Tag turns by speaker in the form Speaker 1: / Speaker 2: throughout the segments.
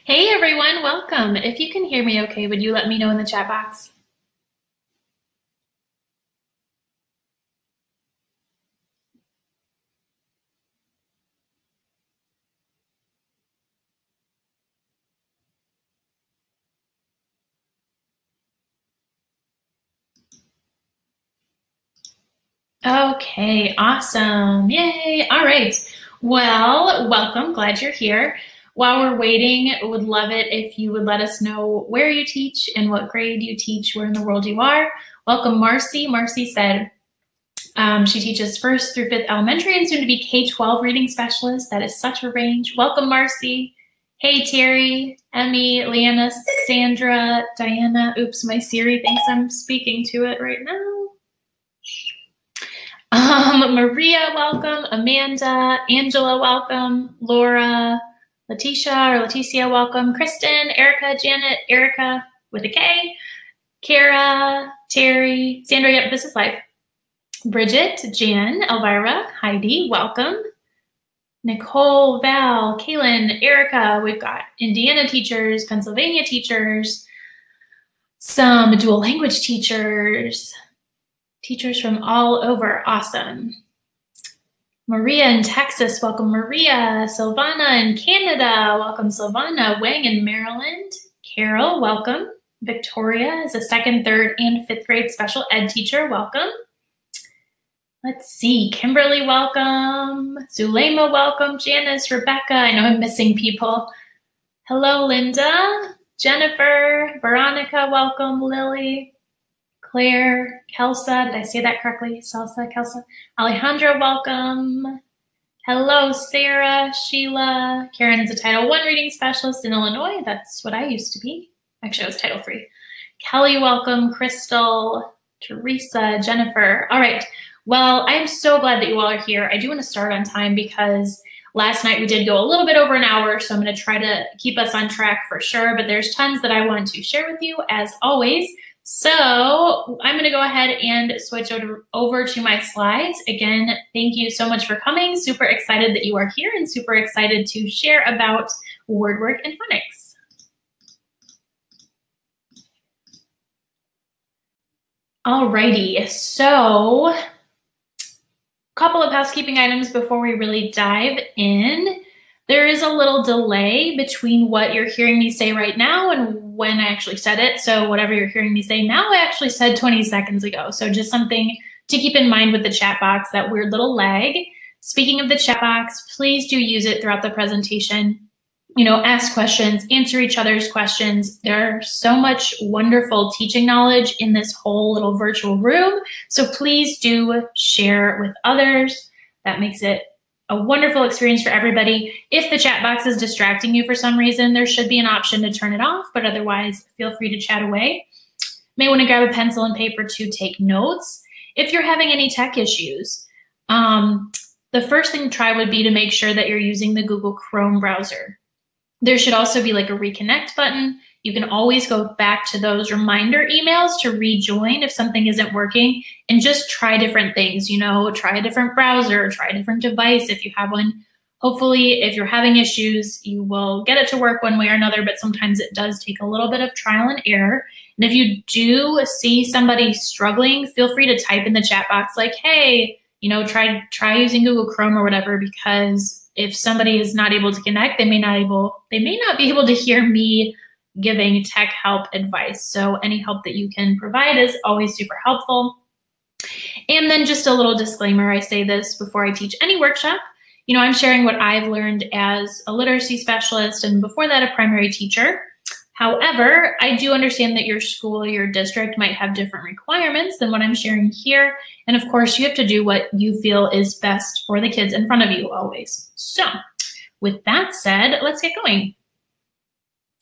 Speaker 1: Hey everyone, welcome. If you can hear me okay, would you let me know in the chat box? Okay, awesome. Yay. All right. Well, welcome. Glad you're here. While we're waiting, would love it if you would let us know where you teach and what grade you teach, where in the world you are. Welcome, Marcy. Marcy said she teaches 1st through 5th elementary and soon to be K-12 reading specialist. That is such a range. Welcome, Marcy. Hey, Terry, Emmy, Leanna, Sandra, Diana. Oops, my Siri thinks I'm speaking to it right now. Maria, welcome. Amanda, Angela, welcome. Laura, Leticia, welcome. Kristen, Erica, Janet, Erica with a K. Kara, Terry, Sandra, yep, this is live. Bridget, Jan, Elvira, Heidi, welcome. Nicole, Val, Kaylin, Erica, we've got Indiana teachers, Pennsylvania teachers, some dual language teachers, teachers from all over, awesome. Maria in Texas, welcome Maria. Silvana in Canada, welcome Silvana. Wang in Maryland. Carol, welcome. Victoria is a 2nd, 3rd, and 5th grade special ed teacher, welcome. Let's see, Kimberly, welcome. Zulema, welcome. Janice, Rebecca, I know I'm missing people. Hello, Linda. Jennifer, Veronica, welcome. Lily, Claire, Kelsa, did I say that correctly? Kelsa. Alejandra, welcome. Hello, Sarah, Sheila. Karen's a Title I reading specialist in Illinois. That's what I used to be. Actually, I was Title III. Kelly, welcome. Crystal, Teresa, Jennifer. All right. Well, I'm so glad that you all are here. I do want to start on time because last night we did go a little bit over an hour, so I'm going to try to keep us on track for sure, but there's tons that I want to share with you as always. So I'm going to go ahead and switch over to my slides. Again, thank you so much for coming. Super excited that you are here and super excited to share about word work and phonics. Alrighty, so couple of housekeeping items before we really dive in. There is a little delay between what you're hearing me say right now and when I actually said it. So whatever you're hearing me say now, I actually said 20 seconds ago. So just something to keep in mind with the chat box, that weird little lag. Speaking of the chat box, please do use it throughout the presentation. You know, ask questions, answer each other's questions. There's so much wonderful teaching knowledge in this whole little virtual room. So please do share with others. That makes it a wonderful experience for everybody. If the chat box is distracting you for some reason, there should be an option to turn it off, but otherwise feel free to chat away. May want to grab a pencil and paper to take notes. If you're having any tech issues, the first thing to try would be to make sure that you're using the Google Chrome browser. There should also be like a reconnect button. You can always go back to those reminder emails to rejoin if something isn't working, and just try different things, you know, try a different browser, try a different device if you have one. Hopefully, if you're having issues, you will get it to work one way or another, but sometimes it does take a little bit of trial and error. And if you do see somebody struggling, feel free to type in the chat box like, hey, you know, try using Google Chrome or whatever, because if somebody is not able to connect, they may not be able to hear me giving tech help advice. So any help that you can provide is always super helpful. And then just a little disclaimer, I say this before I teach any workshop. You know, I'm sharing what I've learned as a literacy specialist and before that a primary teacher. However, I do understand that your school or your district might have different requirements than what I'm sharing here. And of course, you have to do what you feel is best for the kids in front of you always. So with that said, let's get going.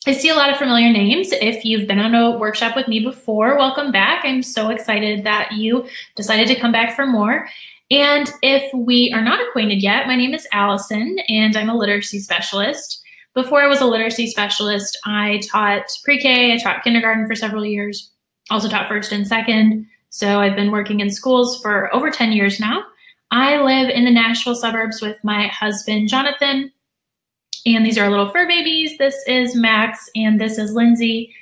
Speaker 1: I see a lot of familiar names. If you've been on a workshop with me before, welcome back. I'm so excited that you decided to come back for more. And if we are not acquainted yet, my name is Allison and I'm a literacy specialist. Before I was a literacy specialist, I taught pre-K, I taught kindergarten for several years, also taught 1st and 2nd. So I've been working in schools for over 10 years now. I live in the Nashville suburbs with my husband, Jonathan. And these are our little fur babies. This is Max and this is Lindsay.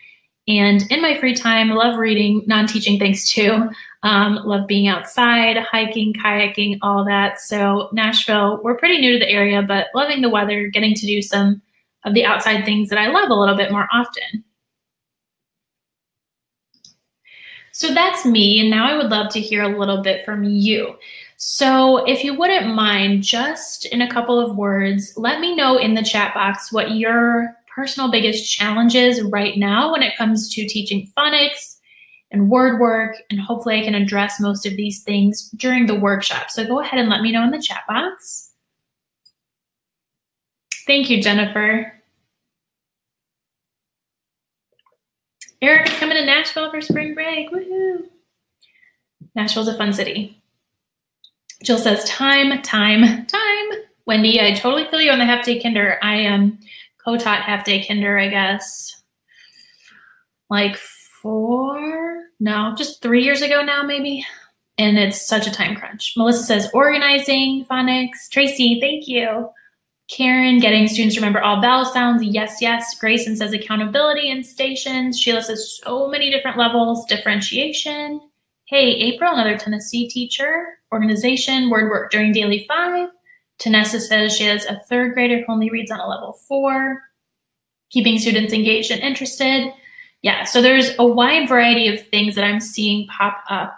Speaker 1: And in my free time, I love reading, non-teaching things too. Love being outside, hiking, kayaking, all that. So Nashville, we're pretty new to the area, but loving the weather, getting to do some of the outside things that I love a little bit more often. So that's me, and now I would love to hear a little bit from you. So if you wouldn't mind, just in a couple of words, let me know in the chat box what your personal biggest challenge is right now when it comes to teaching phonics and word work, and hopefully I can address most of these things during the workshop. So go ahead and let me know in the chat box. Thank you, Jennifer. Eric is coming to Nashville for spring break. Woohoo! Nashville's a fun city. Jill says, time. Wendy, I totally feel you on the half-day kinder. I am co-taught half-day kinder, I guess, like 3 years ago now, maybe. And it's such a time crunch. Melissa says, organizing, phonics. Tracy, thank you. Karen, getting students to remember all vowel sounds. Yes, yes. Grayson says accountability and stations. Sheila says so many different levels. Differentiation. Hey, April, another Tennessee teacher. Organization, word work during daily 5. Tanessa says she has a 3rd grader who only reads on a level 4. Keeping students engaged and interested. Yeah, so there's a wide variety of things that I'm seeing pop up.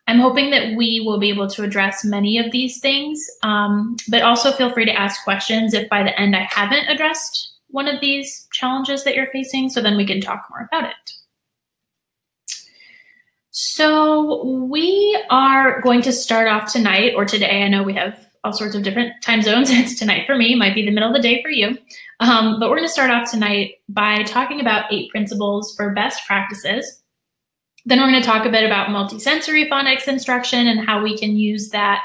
Speaker 1: I'm hoping that we will be able to address many of these things, but also feel free to ask questions if by the end I haven't addressed one of these challenges that you're facing, so then we can talk more about it. So we are going to start off tonight, or today. I know we have all sorts of different time zones. It's tonight for me, might be the middle of the day for you. But we're gonna start off tonight by talking about 8 principles for best practices. Then we're gonna talk a bit about multisensory phonics instruction and how we can use that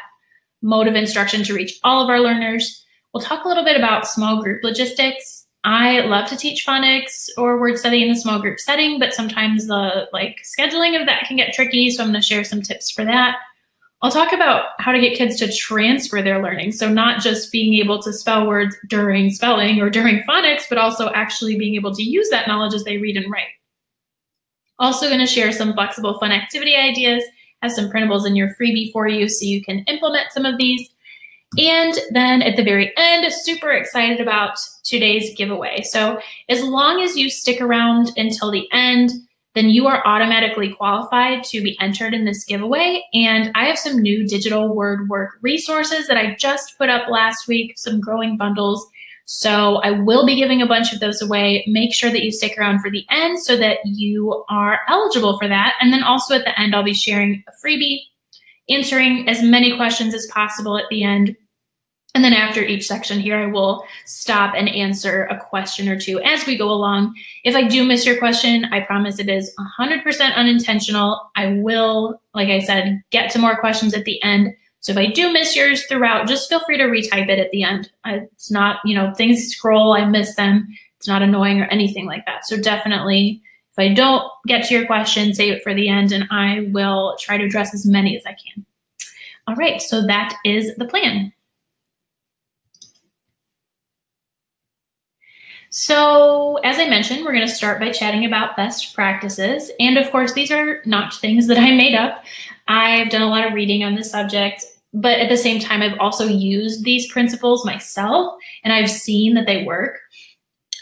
Speaker 1: mode of instruction to reach all of our learners. We'll talk a little bit about small group logistics. I love to teach phonics or word study in a small group setting, but sometimes the scheduling of that can get tricky. So I'm gonna share some tips for that. I'll talk about how to get kids to transfer their learning. So not just being able to spell words during spelling or during phonics, but also actually being able to use that knowledge as they read and write. Also gonna share some flexible fun activity ideas, have some printables in your freebie for you so you can implement some of these. And then at the very end, super excited about today's giveaway. So as long as you stick around until the end, then you are automatically qualified to be entered in this giveaway. And I have some new digital word work resources that I just put up last week, some growing bundles. So I will be giving a bunch of those away. Make sure that you stick around for the end so that you are eligible for that. And then also at the end, I'll be sharing a freebie, answering as many questions as possible at the end. And then after each section here, I will stop and answer a question or two as we go along. If I do miss your question, I promise it is 100% unintentional. I will, like I said, get to more questions at the end. So if I do miss yours throughout, just feel free to retype it at the end. It's not, things scroll, I miss them. It's not annoying or anything like that. So definitely, if I don't get to your question, save it for the end and I will try to address as many as I can. All right, so that is the plan. So as I mentioned, we're going to start by chatting about best practices. And of course, these are not things that I made up. I've done a lot of reading on this subject, but at the same time, I've also used these principles myself and I've seen that they work.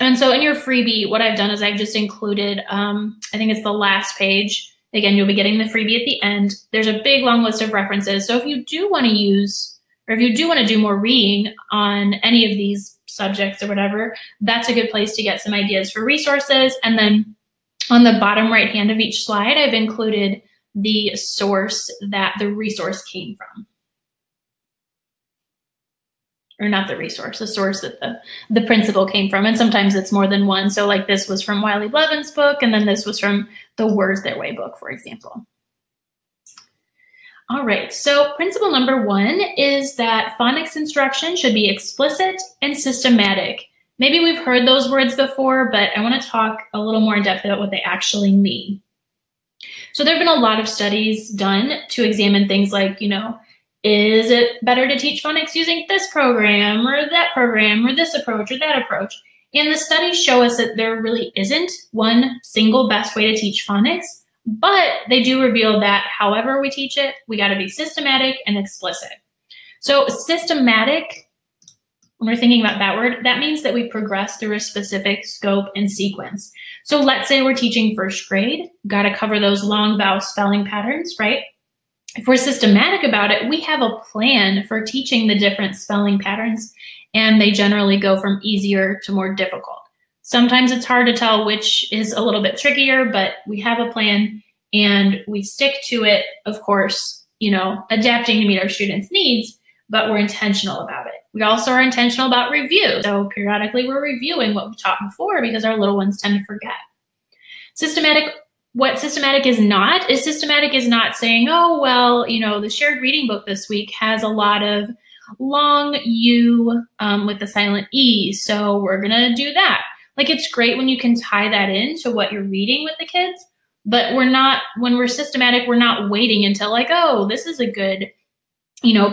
Speaker 1: And so in your freebie, what I've done is I've just included, I think it's the last page. Again, you'll be getting the freebie at the end. There's a big long list of references. So if you do want to use, or if you do want to do more reading on any of these subjects or whatever, that's a good place to get some ideas for resources. And then on the bottom right hand of each slide, I've included the source that the resource came from. Or not the resource, the source that the principle came from. And sometimes it's more than one. So like this was from Wiley Blevin's book, and then this was from the Words Their Way book, for example. All right, so principle number 1 is that phonics instruction should be explicit and systematic. Maybe we've heard those words before, but I want to talk a little more in depth about what they actually mean. So there have been a lot of studies done to examine things like, Is it better to teach phonics using this program or this approach or that approach? And the studies show us that there really isn't one single best way to teach phonics, but they do reveal that however we teach it, we got to be systematic and explicit. So systematic, when we're thinking about that word, that means that we progress through a specific scope and sequence. So let's say we're teaching first grade, got to cover those long vowel spelling patterns, right? If we're systematic about it, we have a plan for teaching the different spelling patterns, and they generally go from easier to more difficult. Sometimes it's hard to tell which is a little bit trickier, but we have a plan and we stick to it, of course, adapting to meet our students' needs, but we're intentional about it. We also are intentional about review. So periodically we're reviewing what we taught before because our little ones tend to forget. What systematic is not saying, oh, well, the shared reading book this week has a lot of long U with the silent E, so we're gonna do that. Like, it's great when you can tie that into what you're reading with the kids, but when we're systematic, we're not waiting until like, oh, this is a good,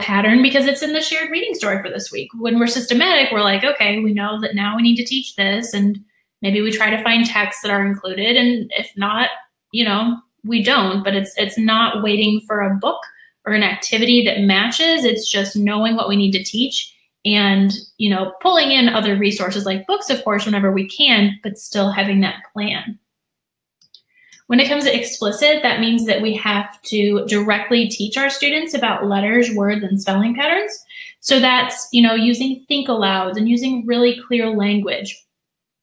Speaker 1: pattern because it's in the shared reading story for this week. When we're systematic, we're like, okay, we know that now we need to teach this, and maybe we try to find texts that are included, and if not, we don't, but it's not waiting for a book or an activity that matches. It's just knowing what we need to teach and, pulling in other resources like books, of course, whenever we can, but still having that plan. When it comes to explicit, that means that we have to directly teach our students about letters, words, and spelling patterns. So that's, using think alouds and using really clear language.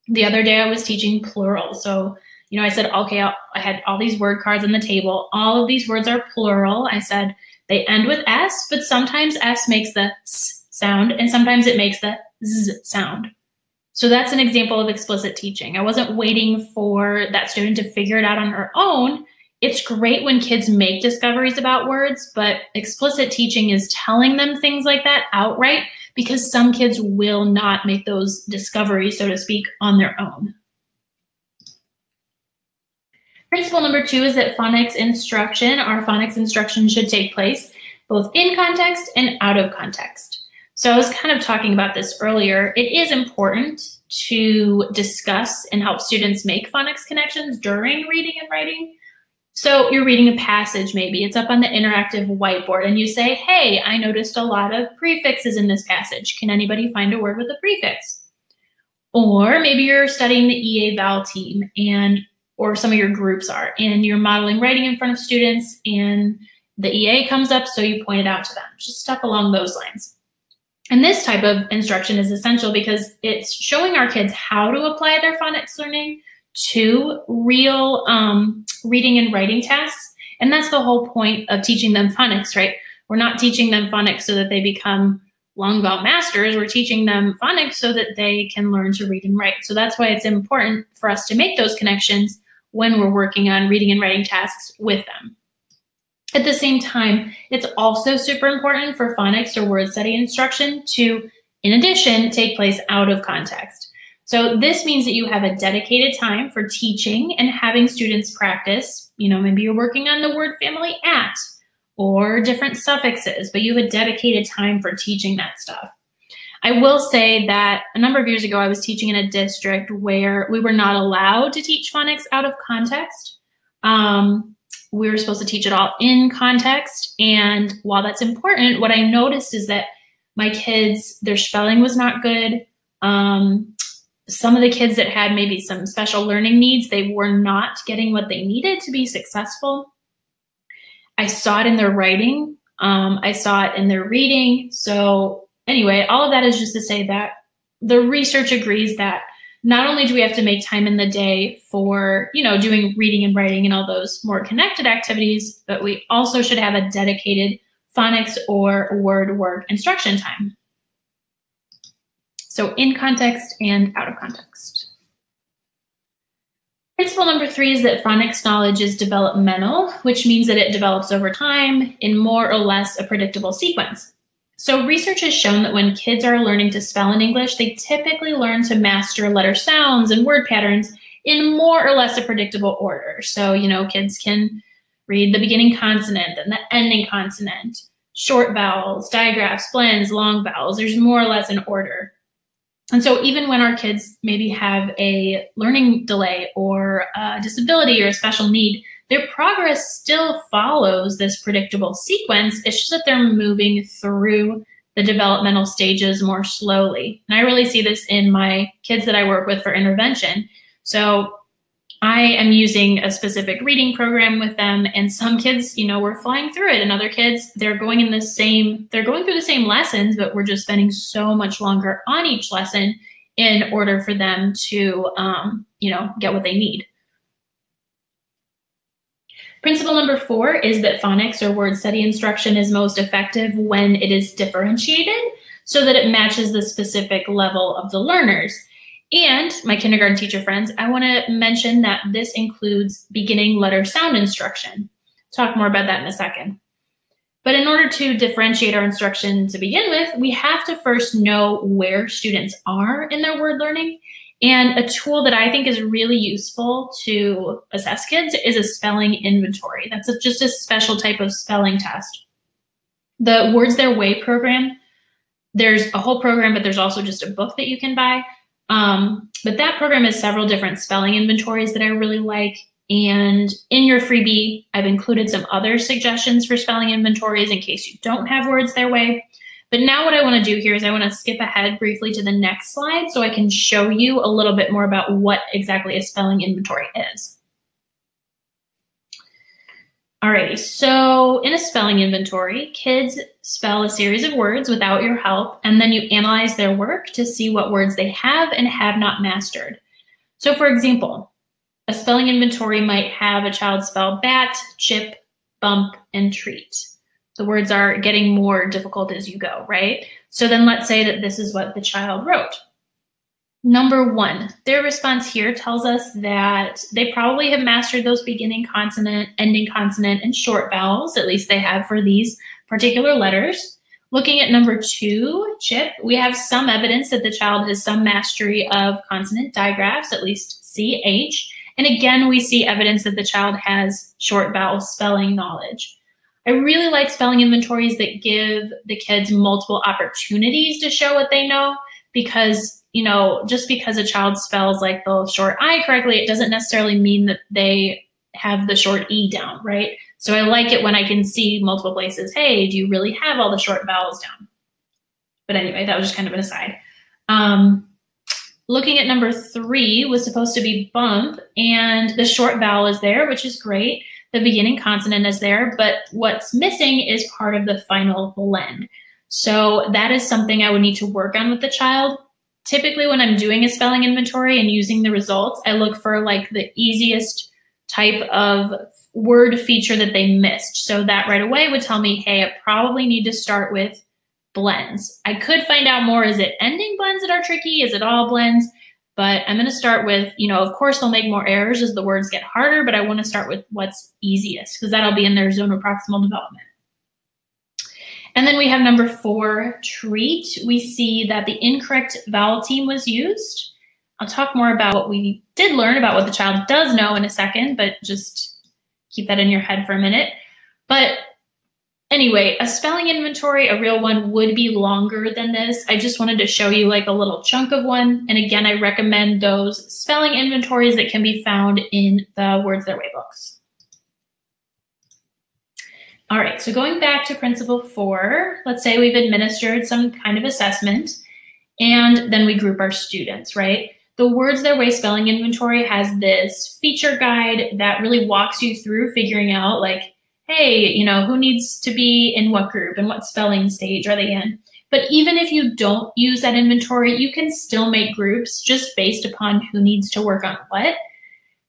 Speaker 1: The other day I was teaching plural. So I said, okay, I had all these word cards on the table. All of these words are plural. I said they end with S, but sometimes S makes the S sound, and sometimes it makes the Z sound. So that's an example of explicit teaching. I wasn't waiting for that student to figure it out on her own. It's great when kids make discoveries about words, but explicit teaching is telling them things like that outright because some kids will not make those discoveries, so to speak, on their own. Principle number 2 is that phonics instruction should take place both in context and out of context. So I was kind of talking about this earlier. It is important to discuss and help students make phonics connections during reading and writing. So you're reading a passage, maybe it's up on the interactive whiteboard, and you say, hey, I noticed a lot of prefixes in this passage. Can anybody find a word with a prefix? Or maybe you're studying the EA Vowel team or some of your groups are, and you're modeling writing in front of students and the EA comes up, so you point it out to them. Just stuff along those lines. And this type of instruction is essential because it's showing our kids how to apply their phonics learning to real reading and writing tasks. And that's the whole point of teaching them phonics, right? We're not teaching them phonics so that they become long vowel masters. We're teaching them phonics so that they can learn to read and write. So that's why it's important for us to make those connections when we're working on reading and writing tasks with them. At the same time, it's also super important for phonics or word study instruction to, in addition, take place out of context. So this means that you have a dedicated time for teaching and having students practice. Maybe you're working on the word family at or different suffixes, but you have a dedicated time for teaching that stuff. I will say that a number of years ago, I was teaching in a district where we were not allowed to teach phonics out of context. We were supposed to teach it all in context. And while that's important, what I noticed is that my kids, their spelling was not good. Some of the kids that had maybe some special learning needs, they were not getting what they needed to be successful. I saw it in their writing. I saw it in their reading. So anyway, all of that is just to say that the research agrees that not only do we have to make time in the day for, doing reading and writing and all those more connected activities, but we also should have a dedicated phonics or word work instruction time. So in context and out of context. Principle number 3 is that phonics knowledge is developmental, which means that it develops over time in more or less a predictable sequence. So research has shown that when kids are learning to spell in English, they typically learn to master letter sounds and word patterns in more or less a predictable order. So, kids can read the beginning consonant and the ending consonant, short vowels, digraphs, blends, long vowels. There's more or less an order. And so even when our kids maybe have a learning delay or a disability or a special need, their progress still follows this predictable sequence. It's just that they're moving through the developmental stages more slowly. And I really see this in my kids that I work with for intervention. So I am using a specific reading program with them, and some kids, we're flying through it, and other kids, they're going through the same lessons, but we're just spending so much longer on each lesson in order for them to, get what they need. Principle number 4 is that phonics or word study instruction is most effective when it is differentiated so that it matches the specific level of the learners. And my kindergarten teacher friends, I want to mention that this includes beginning letter sound instruction. Talk more about that in a second. But in order to differentiate our instruction to begin with, we have to first know where students are in their word learning. And a tool that I think is really useful to assess kids is a spelling inventory. That's just a special type of spelling test. The Words Their Way program, there's a whole program, but there's also just a book that you can buy. But that program has several different spelling inventories that I really like. And in your freebie, I've included some other suggestions for spelling inventories in case you don't have Words Their Way. But now what I want to do here is I want to skip ahead briefly to the next slide so I can show you a little bit more about what exactly a spelling inventory is. Alrighty, so in a spelling inventory, kids spell a series of words without your help, and then you analyze their work to see what words they have and have not mastered. So for example, a spelling inventory might have a child spell bat, chip, bump, and treat. The words are getting more difficult as you go, right? So then let's say that this is what the child wrote. Number 1, their response here tells us that they probably have mastered those beginning consonant, ending consonant, and short vowels, at least they have for these particular letters. Looking at number 2, chip, we have some evidence that the child has some mastery of consonant digraphs, at least CH. And again, we see evidence that the child has short vowel spelling knowledge. I really like spelling inventories that give the kids multiple opportunities to show what they know because, just because a child spells like the short I correctly, it doesn't necessarily mean that they have the short E down, right? So I like it when I can see multiple places, hey, do you really have all the short vowels down? But anyway, that was just kind of an aside. Looking at number 3 was supposed to be bump, and the short vowel is there, which is great. The beginning consonant is there, but what's missing is part of the final blend. So that is something I would need to work on with the child. Typically when I'm doing a spelling inventory and using the results, I look for like the easiest type of word feature that they missed. So that right away would tell me, hey, I probably need to start with blends. I could find out more, is it ending blends that are tricky? Is it all blends? But I'm going to start with, of course they'll make more errors as the words get harder, but I want to start with what's easiest because that'll be in their zone of proximal development. And then we have number 4, treat. We see that the incorrect vowel team was used. I'll talk more about what we did learn about what the child does know in a second, but just keep that in your head for a minute. But anyway, a spelling inventory, a real one, would be longer than this. I just wanted to show you like a little chunk of one. And again, I recommend those spelling inventories that can be found in the Words Their Way books. All right, so going back to principle 4, let's say we've administered some kind of assessment and then we group our students, right? The Words Their Way spelling inventory has this feature guide that really walks you through figuring out like, hey, who needs to be in what group and what spelling stage are they in? But even if you don't use that inventory, you can still make groups just based upon who needs to work on what.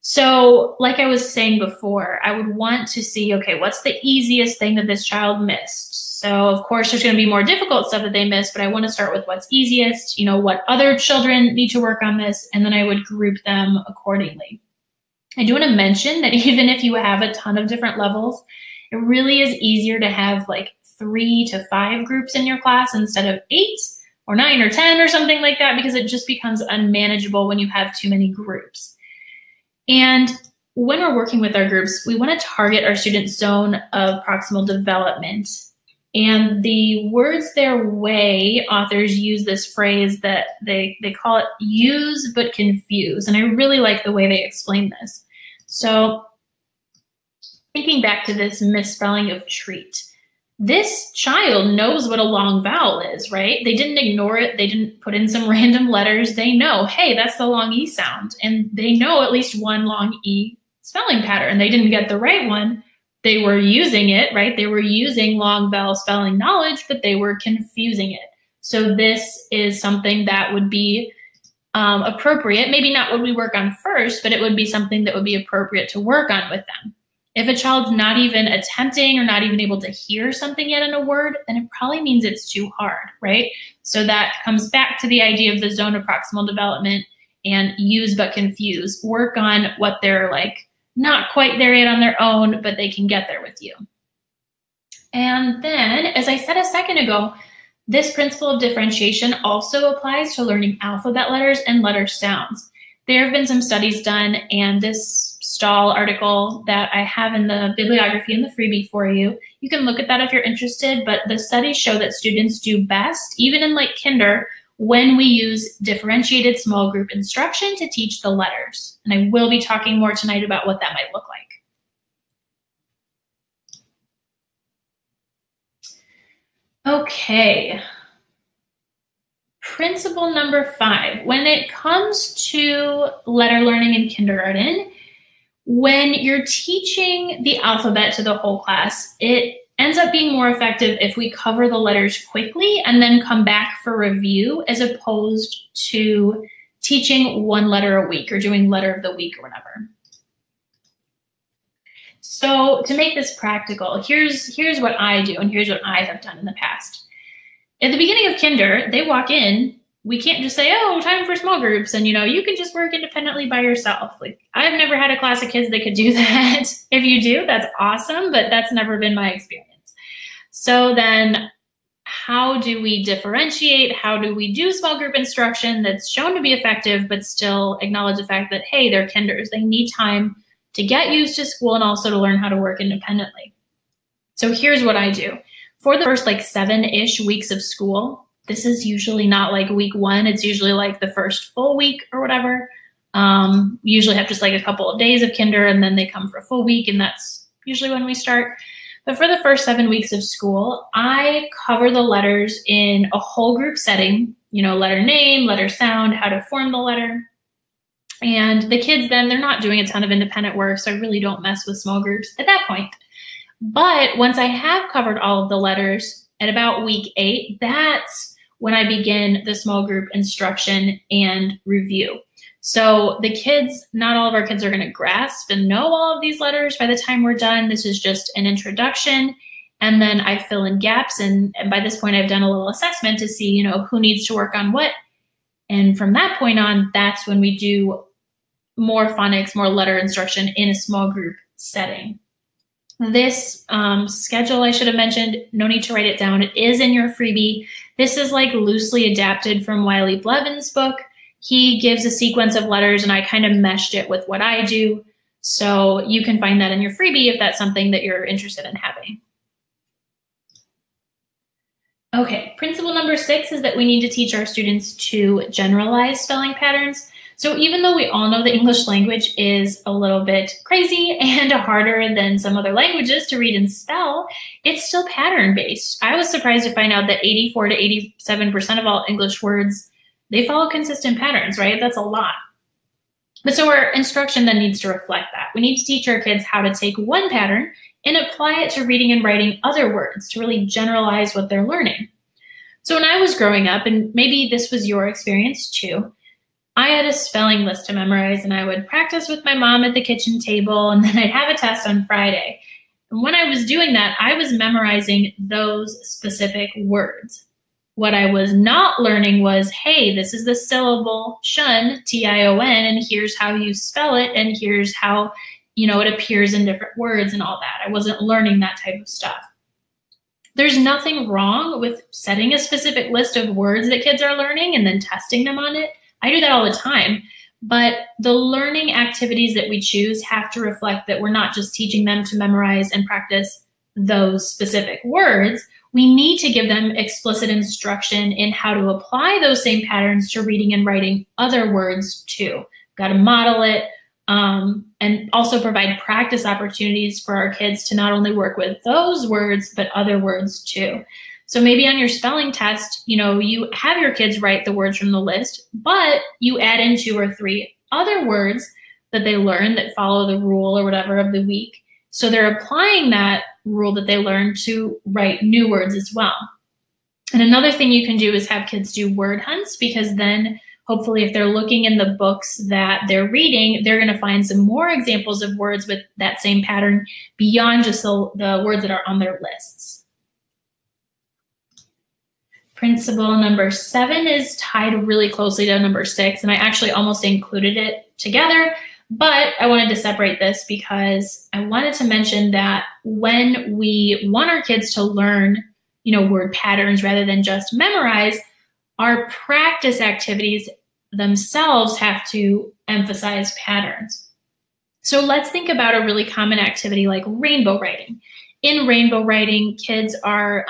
Speaker 1: So like I was saying before, I would want to see, okay, what's the easiest thing that this child missed? So of course there's going to be more difficult stuff that they missed, but I want to start with what's easiest, what other children need to work on this, and then I would group them accordingly. I do want to mention that even if you have a ton of different levels, it really is easier to have like 3 to 5 groups in your class instead of 8 or 9 or 10 or something like that, because it just becomes unmanageable when you have too many groups. And when we're working with our groups, we want to target our student zone of proximal development. And the words their way, authors use this phrase that they call it use but confuse. And I really like the way they explain this. So thinking back to this misspelling of treat, this child knows what a long vowel is, right? They didn't ignore it. They didn't put in some random letters. They know, hey, that's the long E sound. And they know at least one long E spelling pattern. They didn't get the right one. They were using it, right? They were using long vowel spelling knowledge, but they were confusing it. So this is something that would be appropriate. Maybe not what we work on first, but it would be something that would be appropriate to work on with them. If a child's not even attempting or not even able to hear something yet in a word, then it probably means it's too hard, right? So that comes back to the idea of the zone of proximal development and use but confuse. Work on what they're like not quite there yet on their own, but they can get there with you. And then, as I said a second ago, this principle of differentiation also applies to learning alphabet letters and letter sounds. There have been some studies done, and this Stahl article that I have in the bibliography in the freebie for you, you can look at that if you're interested, but the studies show that students do best, even in like kinder, when we use differentiated small group instruction to teach the letters. And I will be talking more tonight about what that might look like. Okay. Principle number 5, when it comes to letter learning in kindergarten, when you're teaching the alphabet to the whole class, it ends up being more effective if we cover the letters quickly and then come back for review, as opposed to teaching one letter a week or doing letter of the week or whatever. So to make this practical, here's what I do and here's what I have done in the past. At the beginning of kinder, they walk in, we can't just say, oh, time for small groups, and you can just work independently by yourself. Like, I've never had a class of kids that could do that. If you do, that's awesome, but that's never been my experience. So then how do we differentiate? How do we do small group instruction that's shown to be effective, but still acknowledge the fact that, hey, they're kinders. They need time to get used to school and also to learn how to work independently. So here's what I do. For the first like 7-ish weeks of school, this is usually not like week 1. It's usually like the first full week or whatever. Usually have just like a couple of days of kinder, and then they come for a full week, and that's usually when we start. But for the first 7 weeks of school, I cover the letters in a whole group setting, letter name, letter sound, how to form the letter. And the kids then, they're not doing a ton of independent work, so I really don't mess with small groups at that point. But once I have covered all of the letters at about week 8, that's when I begin the small group instruction and review. So the kids, not all of our kids are going to grasp and know all of these letters by the time we're done. This is just an introduction. And then I fill in gaps. And by this point, I've done a little assessment to see, who needs to work on what. And from that point on, that's when we do more phonics, more letter instruction in a small group setting. This schedule I should have mentioned, no need to write it down. It is in your freebie. This is like loosely adapted from Wiley Blevin's book. He gives a sequence of letters, and I kind of meshed it with what I do. So you can find that in your freebie if that's something that you're interested in having. Okay, principle number 6 is that we need to teach our students to generalize spelling patterns. So even though we all know the English language is a little bit crazy and harder than some other languages to read and spell, it's still pattern-based. I was surprised to find out that 84 to 87% of all English words, they follow consistent patterns, right? That's a lot. But so our instruction then needs to reflect that. We need to teach our kids how to take one pattern and apply it to reading and writing other words to really generalize what they're learning. So when I was growing up, and maybe this was your experience too, I had a spelling list to memorize, and I would practice with my mom at the kitchen table, and then I'd have a test on Friday. And when I was doing that, I was memorizing those specific words. What I was not learning was, hey, this is the syllable shun, T-I-O-N, and here's how you spell it, and here's how, it appears in different words and all that. I wasn't learning that type of stuff. There's nothing wrong with setting a specific list of words that kids are learning and then testing them on it. I do that all the time, but the learning activities that we choose have to reflect that we're not just teaching them to memorize and practice those specific words. we need to give them explicit instruction in how to apply those same patterns to reading and writing other words too. Got to model it, and also provide practice opportunities for our kids to not only work with those words, but other words too. So maybe on your spelling test, you have your kids write the words from the list, but you add in 2 or 3 other words that they learn that follow the rule or whatever of the week. So they're applying that rule that they learned to write new words as well. And another thing you can do is have kids do word hunts, because then hopefully if they're looking in the books that they're reading, they're going to find some more examples of words with that same pattern beyond just the words that are on their lists. Principle number 7 is tied really closely to number 6, and I actually almost included it together, but I wanted to separate this because I wanted to mention that when we want our kids to learn, word patterns rather than just memorize, our practice activities themselves have to emphasize patterns. So let's think about a really common activity like rainbow writing. In rainbow writing, kids are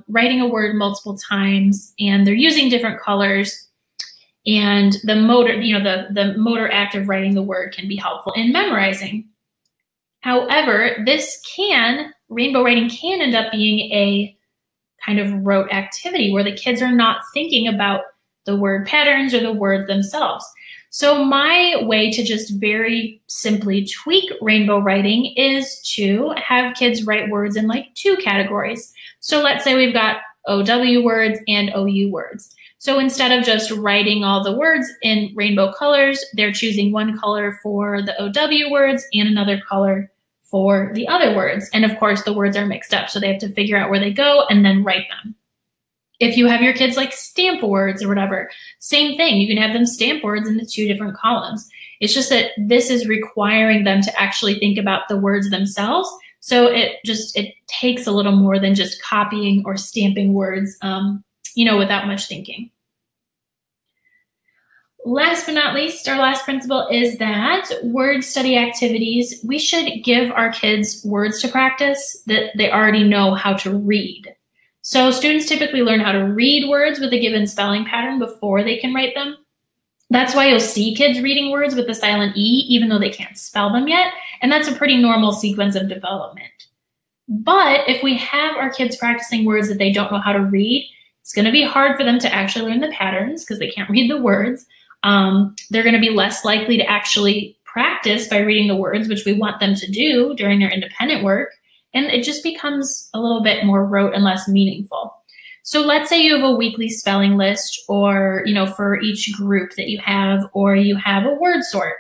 Speaker 1: writing a word multiple times, and they're using different colors. And the motor, the motor act of writing the word can be helpful in memorizing. However, rainbow writing can end up being a kind of rote activity where the kids are not thinking about the word patterns or the words themselves. So my way to just very simply tweak rainbow writing is to have kids write words in like 2 categories. So let's say we've got OW words and OU words. So instead of just writing all the words in rainbow colors, they're choosing one color for the OW words and another color for the other words. And of course, the words are mixed up, so they have to figure out where they go and then write them. If you have your kids like stamp words or whatever, same thing. You can have them stamp words into 2 different columns. It's just that this is requiring them to actually think about the words themselves. So it takes a little more than just copying or stamping words, without much thinking. Last but not least, our last principle is that word study activities, we should give our kids words to practice that they already know how to read. So students typically learn how to read words with a given spelling pattern before they can write them. That's why you'll see kids reading words with the silent E, even though they can't spell them yet. And that's a pretty normal sequence of development. But if we have our kids practicing words that they don't know how to read, it's going to be hard for them to actually learn the patterns because they can't read the words. They're going to be less likely to actually practice by reading the words, which we want them to do during their independent work. And it just becomes a little bit more rote and less meaningful. So let's say you have a weekly spelling list, or, for each group that you have, or you have a word sort.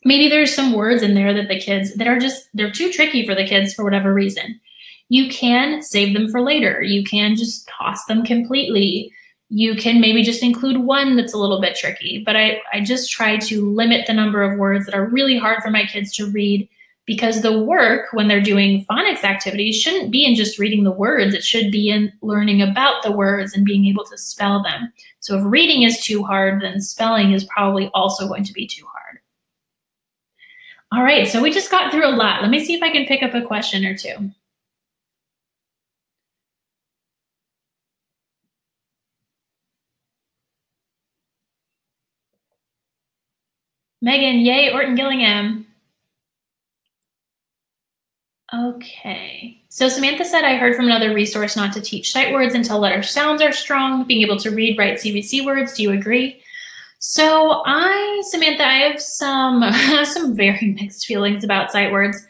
Speaker 1: Maybe there's some words in there that the kids, they're too tricky for the kids for whatever reason. You can save them for later. You can just toss them completely. You can maybe just include one that's a little bit tricky, but I just try to limit the number of words that are really hard for my kids to read, because the work when they're doing phonics activities shouldn't be in just reading the words. It should be in learning about the words and being able to spell them. So if reading is too hard, then spelling is probably also going to be too hard. All right, so we just got through a lot. Let me see if I can pick up a question or 2. Megan, yay, Orton Gillingham. Okay, so Samantha said, I heard from another resource not to teach sight words until letter sounds are strong, being able to read, write CVC words. Do you agree? So Samantha, I have some very mixed feelings about sight words.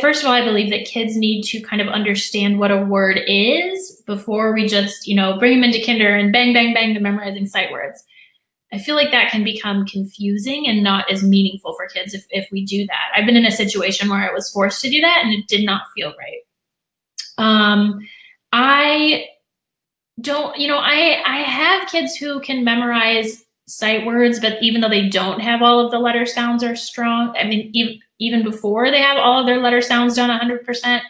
Speaker 1: First of all, I believe that kids need to kind of understand what a word is before we just, bring them into kinder and bang, bang, bang, to memorizing sight words. I feel like that can become confusing and not as meaningful for kids if we do that. I've been in a situation where I was forced to do that and it did not feel right. I have kids who can memorize sight words, but even though they don't have all of the letter sounds are strong, I mean, even before they have all of their letter sounds done 100%,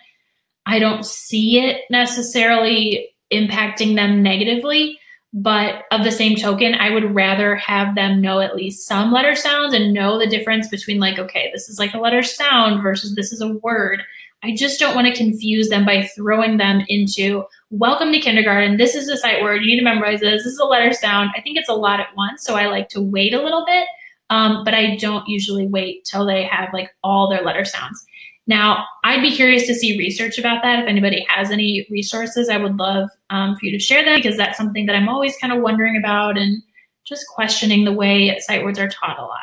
Speaker 1: I don't see it necessarily impacting them negatively. But of the same token, I would rather have them know at least some letter sounds and know the difference between like, okay, this is like a letter sound versus this is a word. I just don't want to confuse them by throwing them into welcome to kindergarten. This is a sight word. You need to memorize this. This is a letter sound. I think it's a lot at once. So I like to wait a little bit, but I don't usually wait till they have like all their letter sounds. Now, I'd be curious to see research about that. If anybody has any resources, I would love for you to share them, because that's something that I'm always kind of wondering about and just questioning the way sight words are taught a lot.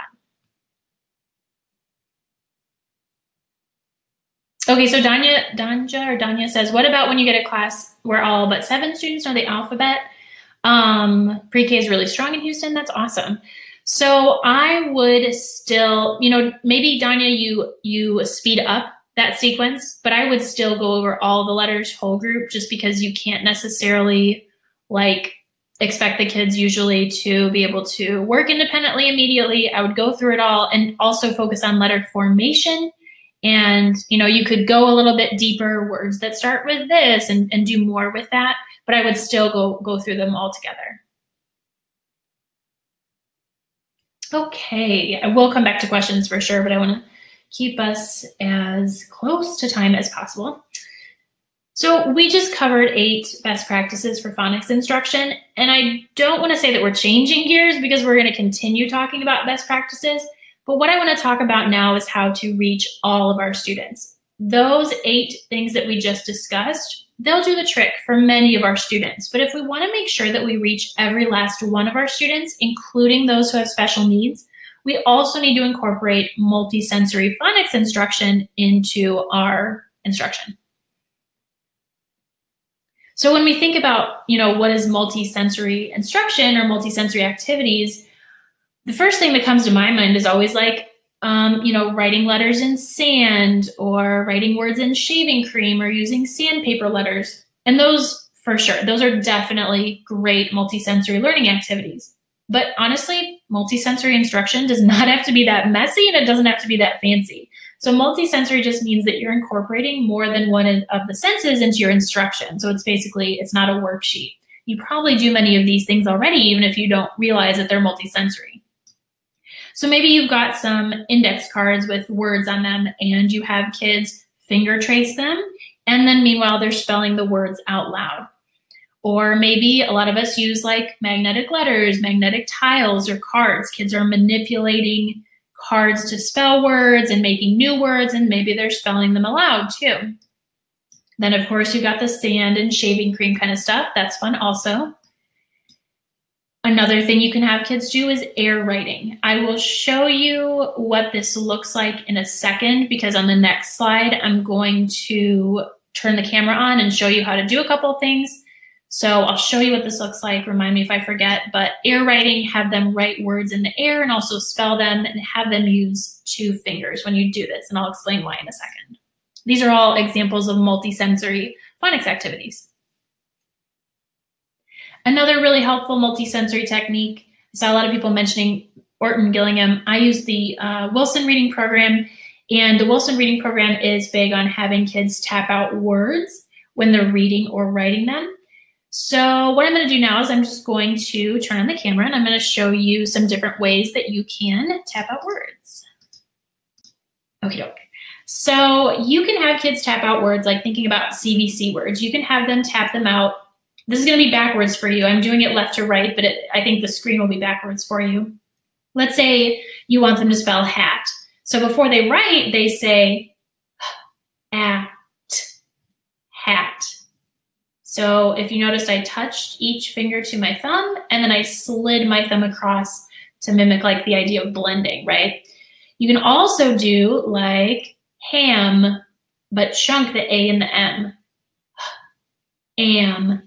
Speaker 1: Okay, so Danya says, what about when you get a class where all but 7 students know the alphabet? Pre-K is really strong in Houston. That's awesome. So I would still, maybe Danya, you speed up that sequence, but I would still go over all the letters, whole group, just because you can't necessarily like expect the kids usually to be able to work independently immediately. I would go through it all and also focus on letter formation. And, you could go a little bit deeper, words that start with this and do more with that, but I would still go through them all together. Okay, I will come back to questions for sure, but I want to keep us as close to time as possible. So we just covered 8 best practices for phonics instruction, and I don't want to say that we're changing gears because we're going to continue talking about best practices. But what I want to talk about now is how to reach all of our students. Those 8 things that we just discussed, they'll do the trick for many of our students. But if we want to make sure that we reach every last one of our students, including those who have special needs, we also need to incorporate multisensory phonics instruction into our instruction. So when we think about, what is multisensory instruction or multisensory activities, the first thing that comes to my mind is always like, writing letters in sand or writing words in shaving cream or using sandpaper letters. And those, for sure, those are definitely great multisensory learning activities. But honestly, multisensory instruction does not have to be that messy, and it doesn't have to be that fancy. So multisensory just means that you're incorporating more than one of the senses into your instruction. So it's not a worksheet. You probably do many of these things already, even if you don't realize that they're multisensory. So maybe you've got some index cards with words on them and you have kids finger trace them, and then meanwhile they're spelling the words out loud. Or maybe a lot of us use like magnetic letters, magnetic tiles, or cards. Kids are manipulating cards to spell words and making new words, and maybe they're spelling them aloud too. Then of course you've got the sand and shaving cream kind of stuff. That's fun also. Another thing you can have kids do is air writing. I will show you what this looks like in a second, because on the next slide, I'm going to turn the camera on and show you how to do a couple of things. So I'll show you what this looks like. Remind me if I forget, but air writing, have them write words in the air and also spell them, and have them use 2 fingers when you do this. And I'll explain why in a second. These are all examples of multisensory phonics activities. Another really helpful multisensory technique, I saw a lot of people mentioning Orton Gillingham. I use the Wilson Reading Program, and the Wilson Reading Program is big on having kids tap out words when they're reading or writing them. So what I'm going to do now is I'm just going to turn on the camera and I'm going to show you some different ways that you can tap out words. Okay. So you can have kids tap out words like thinking about CVC words. You can have them tap them out. This is going to be backwards for you. I'm doing it left to right, but I think the screen will be backwards for you. Let's say you want them to spell hat. So before they write, they say at, hat. So if you noticed, I touched each finger to my thumb, and then I slid my thumb across to mimic like the idea of blending, right? You can also do like ham, but chunk the A and the M. Am.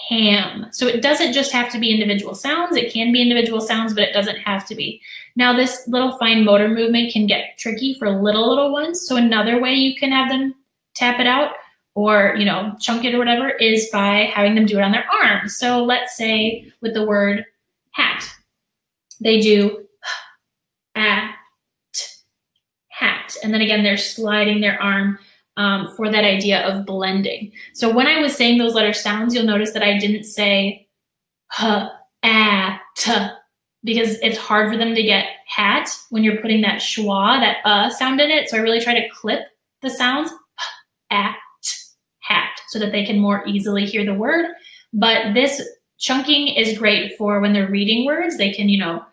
Speaker 1: Ham. So it doesn't just have to be individual sounds. It can be individual sounds, but it doesn't have to be. Now this little fine motor movement can get tricky for little ones. So another way you can have them tap it out or, chunk it or whatever is by having them do it on their arms. So let's say with the word hat, they do hat. And then again, they're sliding their arm for that idea of blending. So when I was saying those letter sounds, you'll notice that I didn't say h, a, t, because it's hard for them to get hat when you're putting that schwa, that sound in it. So I really try to clip the sounds, at hat so that they can more easily hear the word. But this chunking is great for when they're reading words. They can, or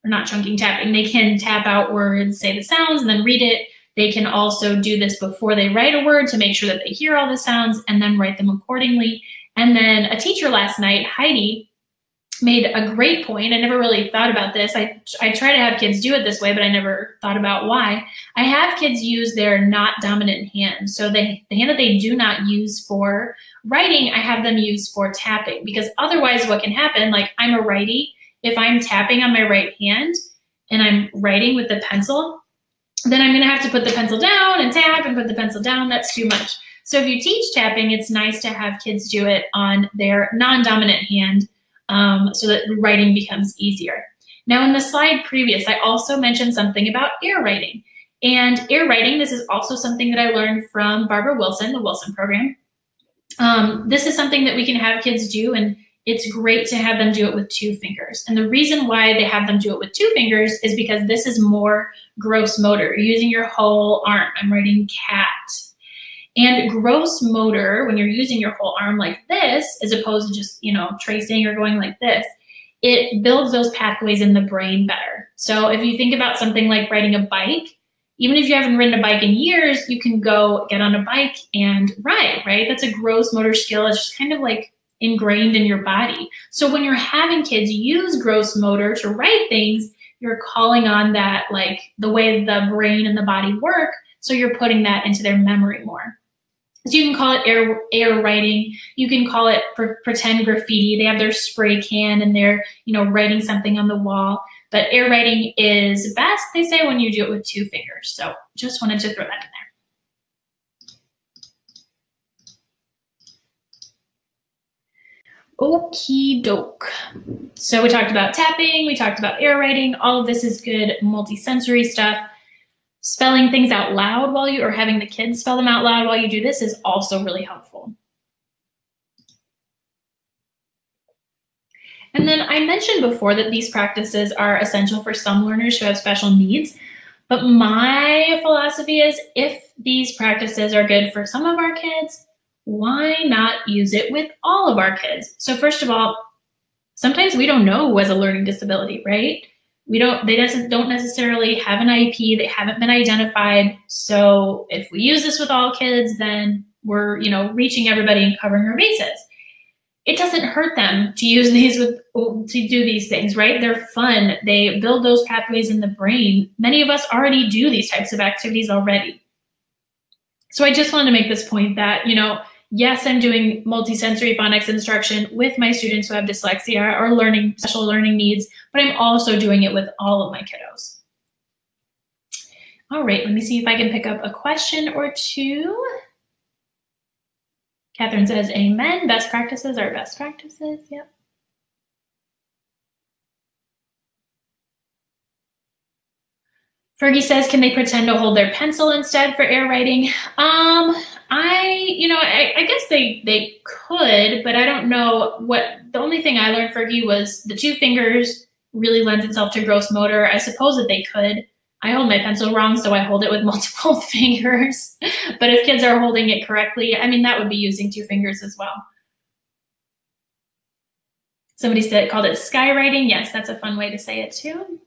Speaker 1: not chunking, tapping. They can tap out words, say the sounds, and then read it. They can also do this before they write a word to make sure that they hear all the sounds and then write them accordingly. And then a teacher last night, Heidi, made a great point. I never really thought about this. I try to have kids do it this way, but I never thought about why. I have kids use their not dominant hand. So the hand that they do not use for writing, I have them use for tapping, because otherwise what can happen, like I'm a righty, if I'm tapping on my right hand and I'm writing with the pencil, then I'm gonna have to put the pencil down and tap and put the pencil down. That's too much. So if you teach tapping, it's nice to have kids do it on their non-dominant hand, so that writing becomes easier. Now in the slide previous, I also mentioned something about air writing. And air writing, this is also something that I learned from Barbara Wilson, the Wilson program. This is something that we can have kids do, and it's great to have them do it with 2 fingers. And the reason why they have them do it with 2 fingers is because this is more gross motor, using your whole arm. I'm writing cat. And gross motor, when you're using your whole arm like this, as opposed to just, tracing or going like this, it builds those pathways in the brain better. So if you think about something like riding a bike, even if you haven't ridden a bike in years, you can go get on a bike and ride, right? That's a gross motor skill. It's just kind of like ingrained in your body. So when you're having kids use gross motor to write things, you're calling on that, like the way the brain and the body work. So you're putting that into their memory more. So you can call it air writing. You can call it pretend graffiti. They have their spray can and they're, writing something on the wall. But air writing is best, they say, when you do it with 2 fingers. So just wanted to throw that in there. Okie doke. So we talked about tapping, we talked about air writing. All of this is good multisensory stuff. Spelling things out loud or having the kids spell them out loud while you do this is also really helpful. And then I mentioned before that these practices are essential for some learners who have special needs, but my philosophy is if these practices are good for some of our kids, why not use it with all of our kids? So first of all, sometimes we don't know who has a learning disability, right? They don't necessarily have an IEP, they haven't been identified. So if we use this with all kids, then we're, reaching everybody and covering our bases. It doesn't hurt them to use these to do these things, right? They're fun. They build those pathways in the brain. Many of us already do these types of activities already. So I just wanted to make this point that, yes, I'm doing multisensory phonics instruction with my students who have dyslexia or special learning needs, but I'm also doing it with all of my kiddos. All right, let me see if I can pick up a question or 2. Catherine says, amen. Best practices are best practices. Yep. Fergie says, can they pretend to hold their pencil instead for air writing? I guess they could, but I don't know the only thing I learned, Fergie, was the 2 fingers really lends itself to gross motor. I suppose that they could. I hold my pencil wrong, so I hold it with multiple fingers. But if kids are holding it correctly, that would be using 2 fingers as well. Somebody called it skywriting. Yes, that's a fun way to say it too.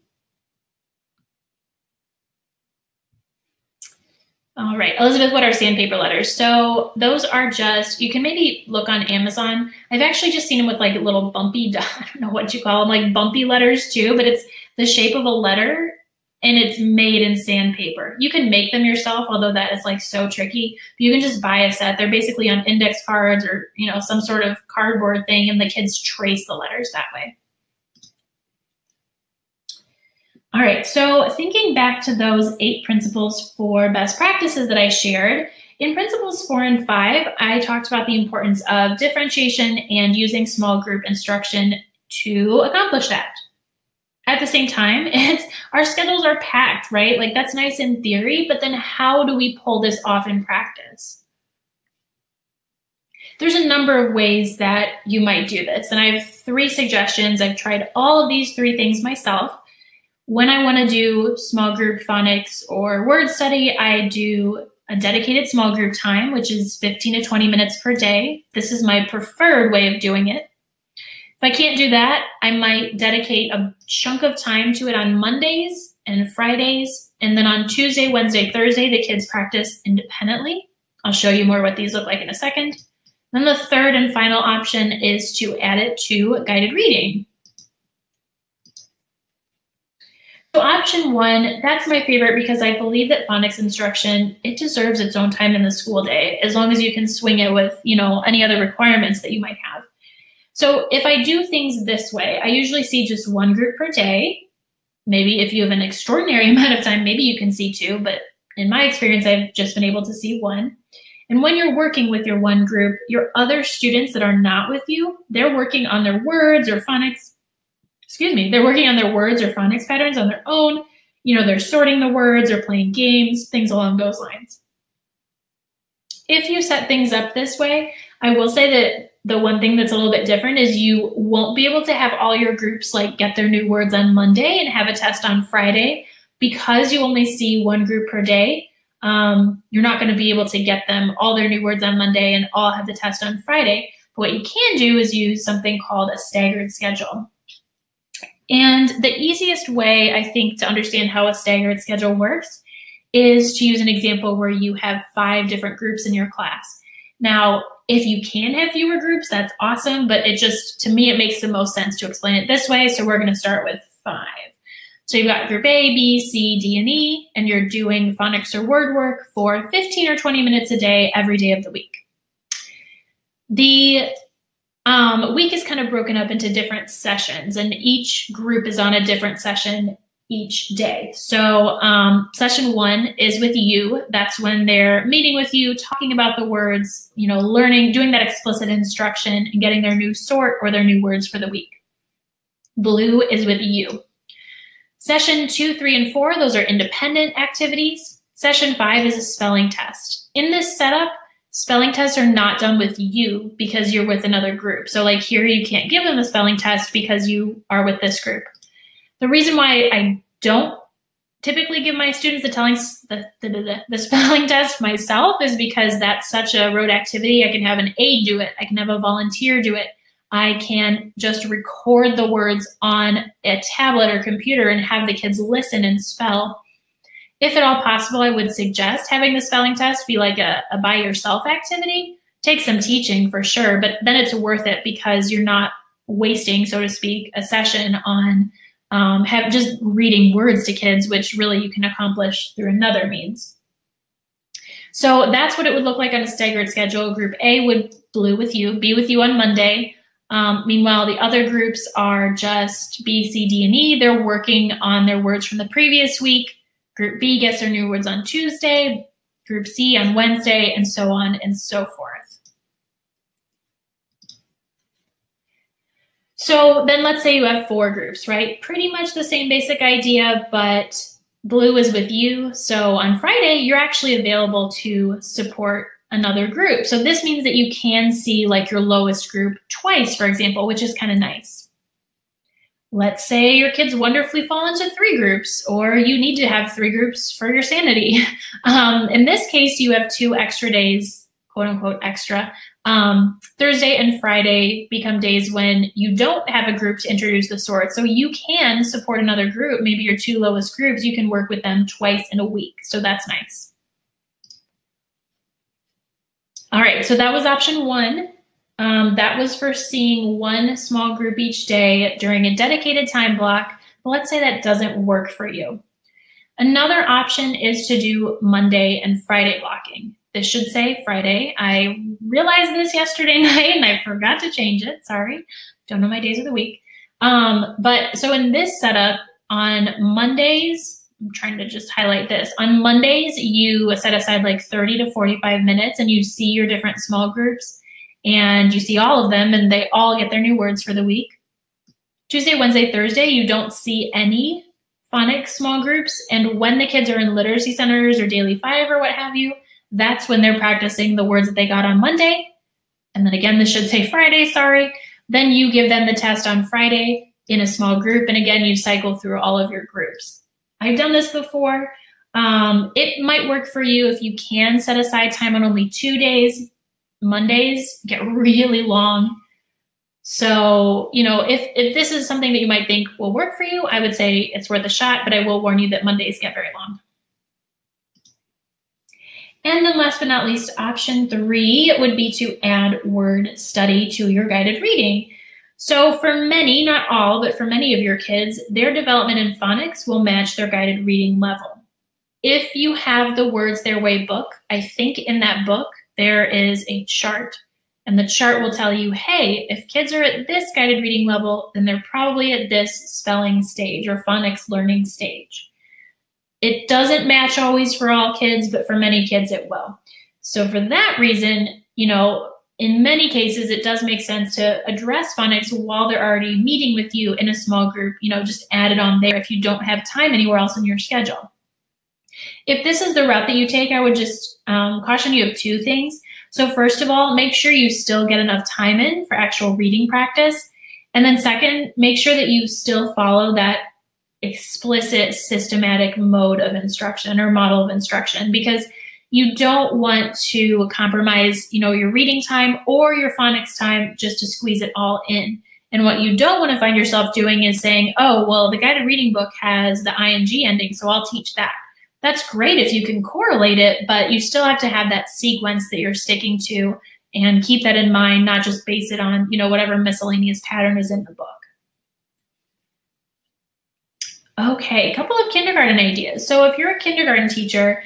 Speaker 1: All right, Elizabeth, what are sandpaper letters? So those are just, you can maybe look on Amazon. I've actually just seen them with like little bumpy, I don't know what you call them, like bumpy letters too, but it's the shape of a letter and it's made in sandpaper. You can make them yourself, although that is like so tricky. You can just buy a set. They're basically on index cards or, some sort of cardboard thing, and the kids trace the letters that way. All right, so thinking back to those 8 principles for best practices that I shared, in principles 4 and 5, I talked about the importance of differentiation and using small group instruction to accomplish that. At the same time, our schedules are packed, right? Like that's nice in theory, but then how do we pull this off in practice? There's a number of ways that you might do this, and I have 3 suggestions. I've tried all of these 3 things myself. When I want to do small group phonics or word study, I do a dedicated small group time, which is 15 to 20 minutes per day. This is my preferred way of doing it. If I can't do that, I might dedicate a chunk of time to it on Mondays and Fridays. And then on Tuesday, Wednesday, Thursday, the kids practice independently. I'll show you more what these look like in a second. Then the third and final option is to add it to guided reading. So option one, that's my favorite because I believe that phonics instruction, it deserves its own time in the school day, as long as you can swing it with, any other requirements that you might have. So if I do things this way, I usually see just one group per day. Maybe if you have an extraordinary amount of time, maybe you can see two, but in my experience, I've just been able to see one. And when you're working with your one group, your other students that are not with you, they're working on their words or phonics, they're working on their words or phonics patterns on their own. They're sorting the words or playing games, things along those lines. If you set things up this way, I will say that the one thing that's a little bit different is you won't be able to have all your groups get their new words on Monday and have a test on Friday. Because you only see one group per day, you're not going to be able to get them all their new words on Monday and all have the test on Friday. But what you can do is use something called a staggered schedule. And the easiest way, I think, to understand how a staggered schedule works is to use an example where you have 5 different groups in your class. Now, if you can have fewer groups, that's awesome, but to me, it makes the most sense to explain it this way. So we're going to start with 5. So you've got group A, B, C, D, and E, and you're doing phonics or word work for 15 or 20 minutes a day, every day of the week. The week is kind of broken up into different sessions, and each group is on a different session each day. So session 1 is with you. That's when they're meeting with you, talking about the words, learning, doing that explicit instruction and getting their new sort or their new words for the week. Blue is with you. Session 2, 3, and 4, those are independent activities. Session 5 is a spelling test. In this setup, spelling tests are not done with you because you're with another group. So here, you can't give them the spelling test because you are with this group. The reason why I don't typically give my students the spelling test myself is because that's such a rote activity. I can have an aide do it. I can have a volunteer do it. I can just record the words on a tablet or computer and have the kids listen and spell. If at all possible, I would suggest having the spelling test be like a by yourself activity. Take some teaching for sure, but then it's worth it because you're not wasting, so to speak, a session on just reading words to kids, which really you can accomplish through another means. So that's what it would look like on a staggered schedule. Group A would be with you on Monday. Meanwhile, the other groups are just B, C, D, and E. They're working on their words from the previous week. Group B gets their new words on Tuesday, Group C on Wednesday, and so on and so forth. So then let's say you have 4 groups, right? Pretty much the same basic idea, but blue is with you. So on Friday, you're actually available to support another group. So this means that you can see your lowest group twice, for example, which is kind of nice. Let's say your kids wonderfully fall into 3 groups, or you need to have 3 groups for your sanity. In this case, you have 2 extra days, quote unquote extra. Thursday and Friday become days when you don't have a group to introduce the sort. So you can support another group, maybe your 2 lowest groups, you can work with them twice in a week. So that's nice. All right, so that was option 1. That was for seeing 1 small group each day during a dedicated time block. But let's say that doesn't work for you. Another option is to do Monday and Friday blocking. This should say Friday. I realized this yesterday night and I forgot to change it. Sorry, don't know my days of the week. But so in this setup, on Mondays, I'm trying to just highlight this. On Mondays, you set aside 30 to 45 minutes and you see your different small groups and you see all of them and they all get their new words for the week. Tuesday, Wednesday, Thursday, you don't see any phonics small groups. And when the kids are in literacy centers or daily 5 or what have you, that's when they're practicing the words that they got on Monday. And then again, this should say Friday, sorry. Then you give them the test on Friday in a small group. And again, you cycle through all of your groups. I've done this before. It might work for you if you can set aside time on only 2 days. Mondays get really long. So, if this is something that you might think will work for you, I would say it's worth a shot, but I will warn you that Mondays get very long. And then last but not least, option 3 would be to add word study to your guided reading. So for many, not all, but for many of your kids, their development in phonics will match their guided reading level. If you have the Words Their Way book, I think in that book there is a chart. And the chart will tell you, hey, if kids are at this guided reading level, then they're probably at this spelling stage or phonics learning stage. It doesn't match always for all kids, but for many kids it will. So for that reason, in many cases, it does make sense to address phonics while they're already meeting with you in a small group, just add it on there if you don't have time anywhere else in your schedule. If this is the route that you take, I would just caution you of 2 things. So first of all, make sure you still get enough time in for actual reading practice. And then second, make sure that you still follow that explicit systematic mode of instruction or model of instruction, because you don't want to compromise, your reading time or your phonics time just to squeeze it all in. And what you don't want to find yourself doing is saying, oh, well, the guided reading book has the ing ending, so I'll teach that. That's great if you can correlate it, but you still have to have that sequence that you're sticking to and keep that in mind, not just base it on, whatever miscellaneous pattern is in the book. Okay, a couple of kindergarten ideas. So if you're a kindergarten teacher,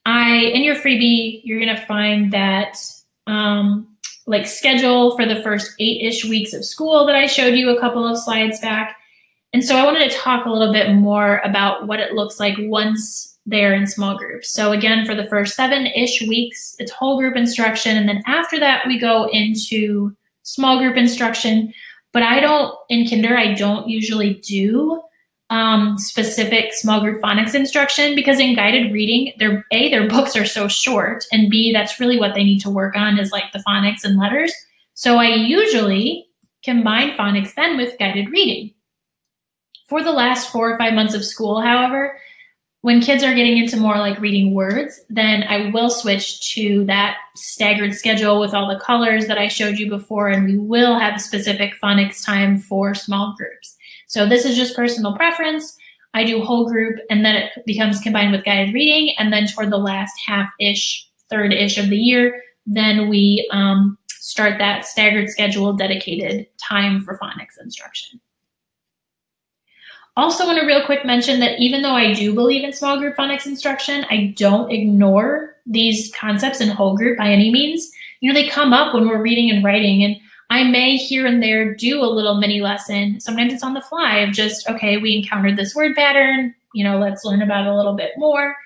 Speaker 1: in your freebie, you're gonna find that schedule for the first 8-ish weeks of school that I showed you a couple of slides back. And so I wanted to talk a little bit more about what it looks like once they're in small groups. So again, for the first 7-ish weeks, it's whole group instruction. And then after that, we go into small group instruction. But in kinder, I don't usually do specific small group phonics instruction, because in guided reading, their books are so short, and B, that's really what they need to work on is like the phonics and letters. So I usually combine phonics then with guided reading. For the last 4 or 5 months of school, however, when kids are getting into more like reading words, then I will switch to that staggered schedule with all the colors that I showed you before, and we will have a specific phonics time for small groups. So this is just personal preference. I do whole group, and then it becomes combined with guided reading, and then toward the last half-ish, third-ish of the year, then we start that staggered schedule dedicated time for phonics instruction. Also want to real quick mention that even though I do believe in small group phonics instruction, I don't ignore these concepts in whole group by any means. They come up when we're reading and writing, and I may here and there do a little mini lesson. Sometimes it's on the fly of just, okay, we encountered this word pattern, let's learn about it a little bit more.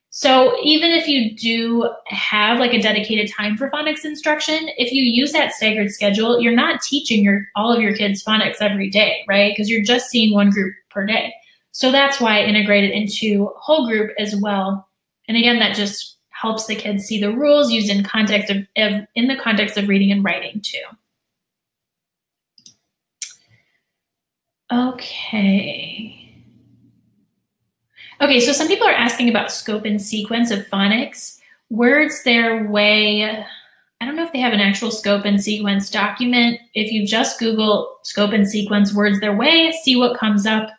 Speaker 1: So even if you do have like a dedicated time for phonics instruction, if you use that staggered schedule, you're not teaching all of your kids phonics every day, right? Because you're just seeing one group per day. So that's why I integrate it into whole group as well. And again, that just helps the kids see the rules used in the context of reading and writing too. Okay, so some people are asking about scope and sequence of phonics. Words Their Way, I don't know if they have an actual scope and sequence document. If you just Google scope and sequence Words Their Way, see what comes up.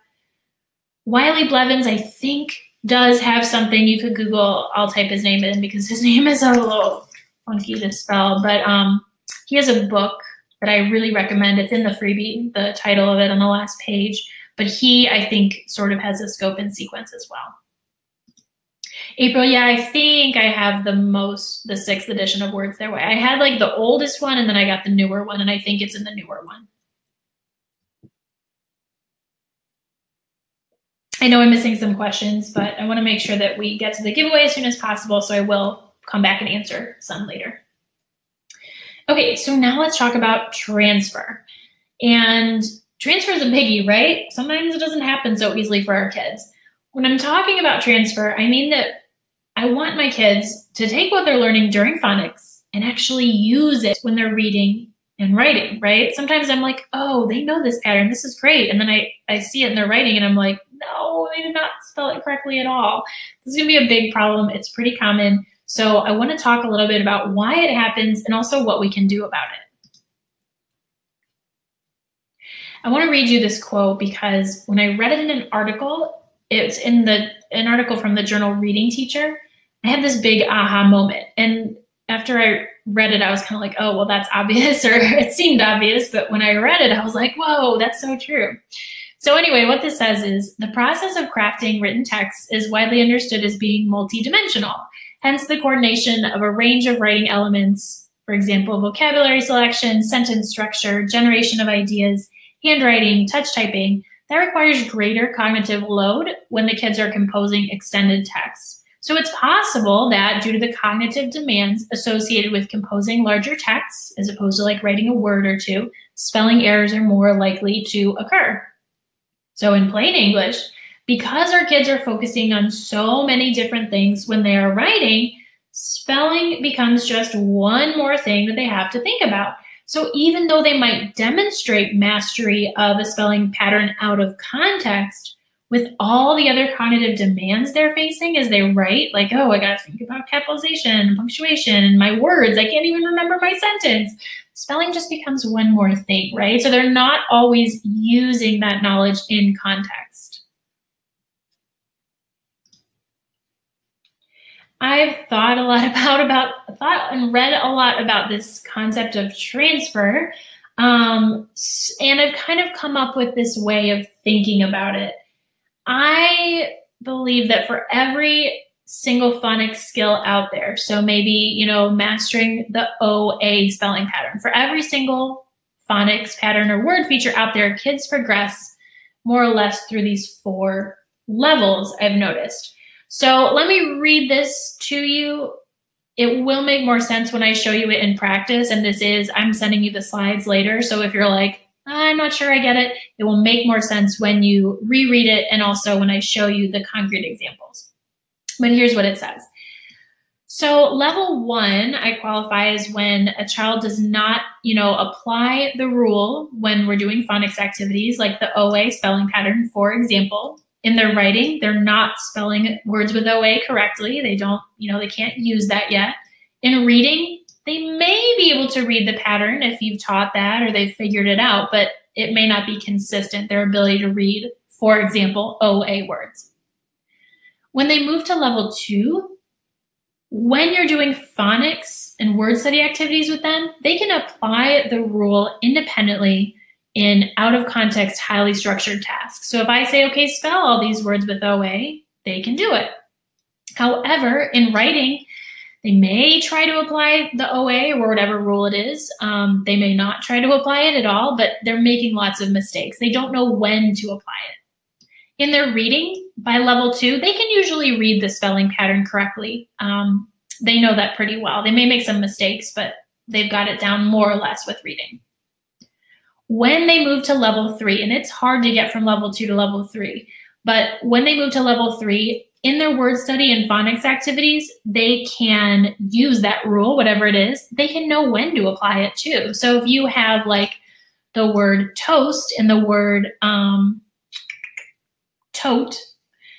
Speaker 1: Wiley Blevins, I think, does have something. You could Google, I'll type his name in because his name is a little funky to spell, but he has a book that I really recommend. It's in the freebie, the title of it on the last page. But he, I think, sort of has a scope and sequence as well. April, yeah, I think I have the 6th edition of Words Their Way. I had like the oldest one, and then I got the newer one, and I think it's in the newer one. I know I'm missing some questions, but I want to make sure that we get to the giveaway as soon as possible, so I will come back and answer some later. Okay, so now let's talk about transfer. And transfer is a biggie, right? Sometimes it doesn't happen so easily for our kids. When I'm talking about transfer, I mean that I want my kids to take what they're learning during phonics and actually use it when they're reading in writing, right? Sometimes I'm like, oh, they know this pattern. This is great. And then I see it in their writing and I'm like, no, they did not spell it correctly at all. This is going to be a big problem. It's pretty common. So I want to talk a little bit about why it happens and also what we can do about it. I want to read you this quote because when I read it in an article, it's in an article from the journal Reading Teacher. I had this big aha moment. And after I read it, I was kind of like, oh, well, that's obvious, or it seemed obvious. But when I read it, I was like, whoa, that's so true. So anyway, what this says is the process of crafting written text is widely understood as being multidimensional. Hence the coordination of a range of writing elements, for example, vocabulary selection, sentence structure, generation of ideas, handwriting, touch typing, that requires greater cognitive load when the kids are composing extended text. So it's possible that due to the cognitive demands associated with composing larger texts, as opposed to like writing a word or two, spelling errors are more likely to occur. So in plain English, because our kids are focusing on so many different things when they are writing, spelling becomes just one more thing that they have to think about. So even though they might demonstrate mastery of a spelling pattern out of context, with all the other cognitive demands they're facing as they write, like, oh, I got to think about capitalization, punctuation, and my words. I can't even remember my sentence. Spelling just becomes one more thing, right? So they're not always using that knowledge in context. I've thought a lot and read a lot about this concept of transfer, and I've kind of come up with this way of thinking about it. I believe that for every single phonics skill out there, so maybe, mastering the OA spelling pattern, for every single phonics pattern or word feature out there, kids progress more or less through these 4 levels, I've noticed. So let me read this to you. It will make more sense when I show you it in practice, and I'm sending you the slides later, so if you're like, I'm not sure I get it, it will make more sense when you reread it and also when I show you the concrete examples. But here's what it says. So level 1, I qualify as when a child does not, apply the rule when we're doing phonics activities like the OA spelling pattern, for example. In their writing, they're not spelling words with OA correctly. They don't, they can't use that yet. In reading, they may be able to read the pattern if you've taught that or they've figured it out, but it may not be consistent, their ability to read, for example, OA words. When they move to level 2, when you're doing phonics and word study activities with them, they can apply the rule independently in out-of-context, highly structured tasks. So if I say, okay, spell all these words with OA, they can do it. However, in writing, they may try to apply the OA or whatever rule it is. They may not try to apply it at all, but they're making lots of mistakes. They don't know when to apply it. In their reading, by level 2, they can usually read the spelling pattern correctly. They know that pretty well. They may make some mistakes, but they've got it down more or less with reading. When they move to level 3, and it's hard to get from level 2 to level 3, but when they move to level 3, in their word study and phonics activities, they can use that rule, whatever it is. They can know when to apply it too. So if you have like the word toast and the word tote,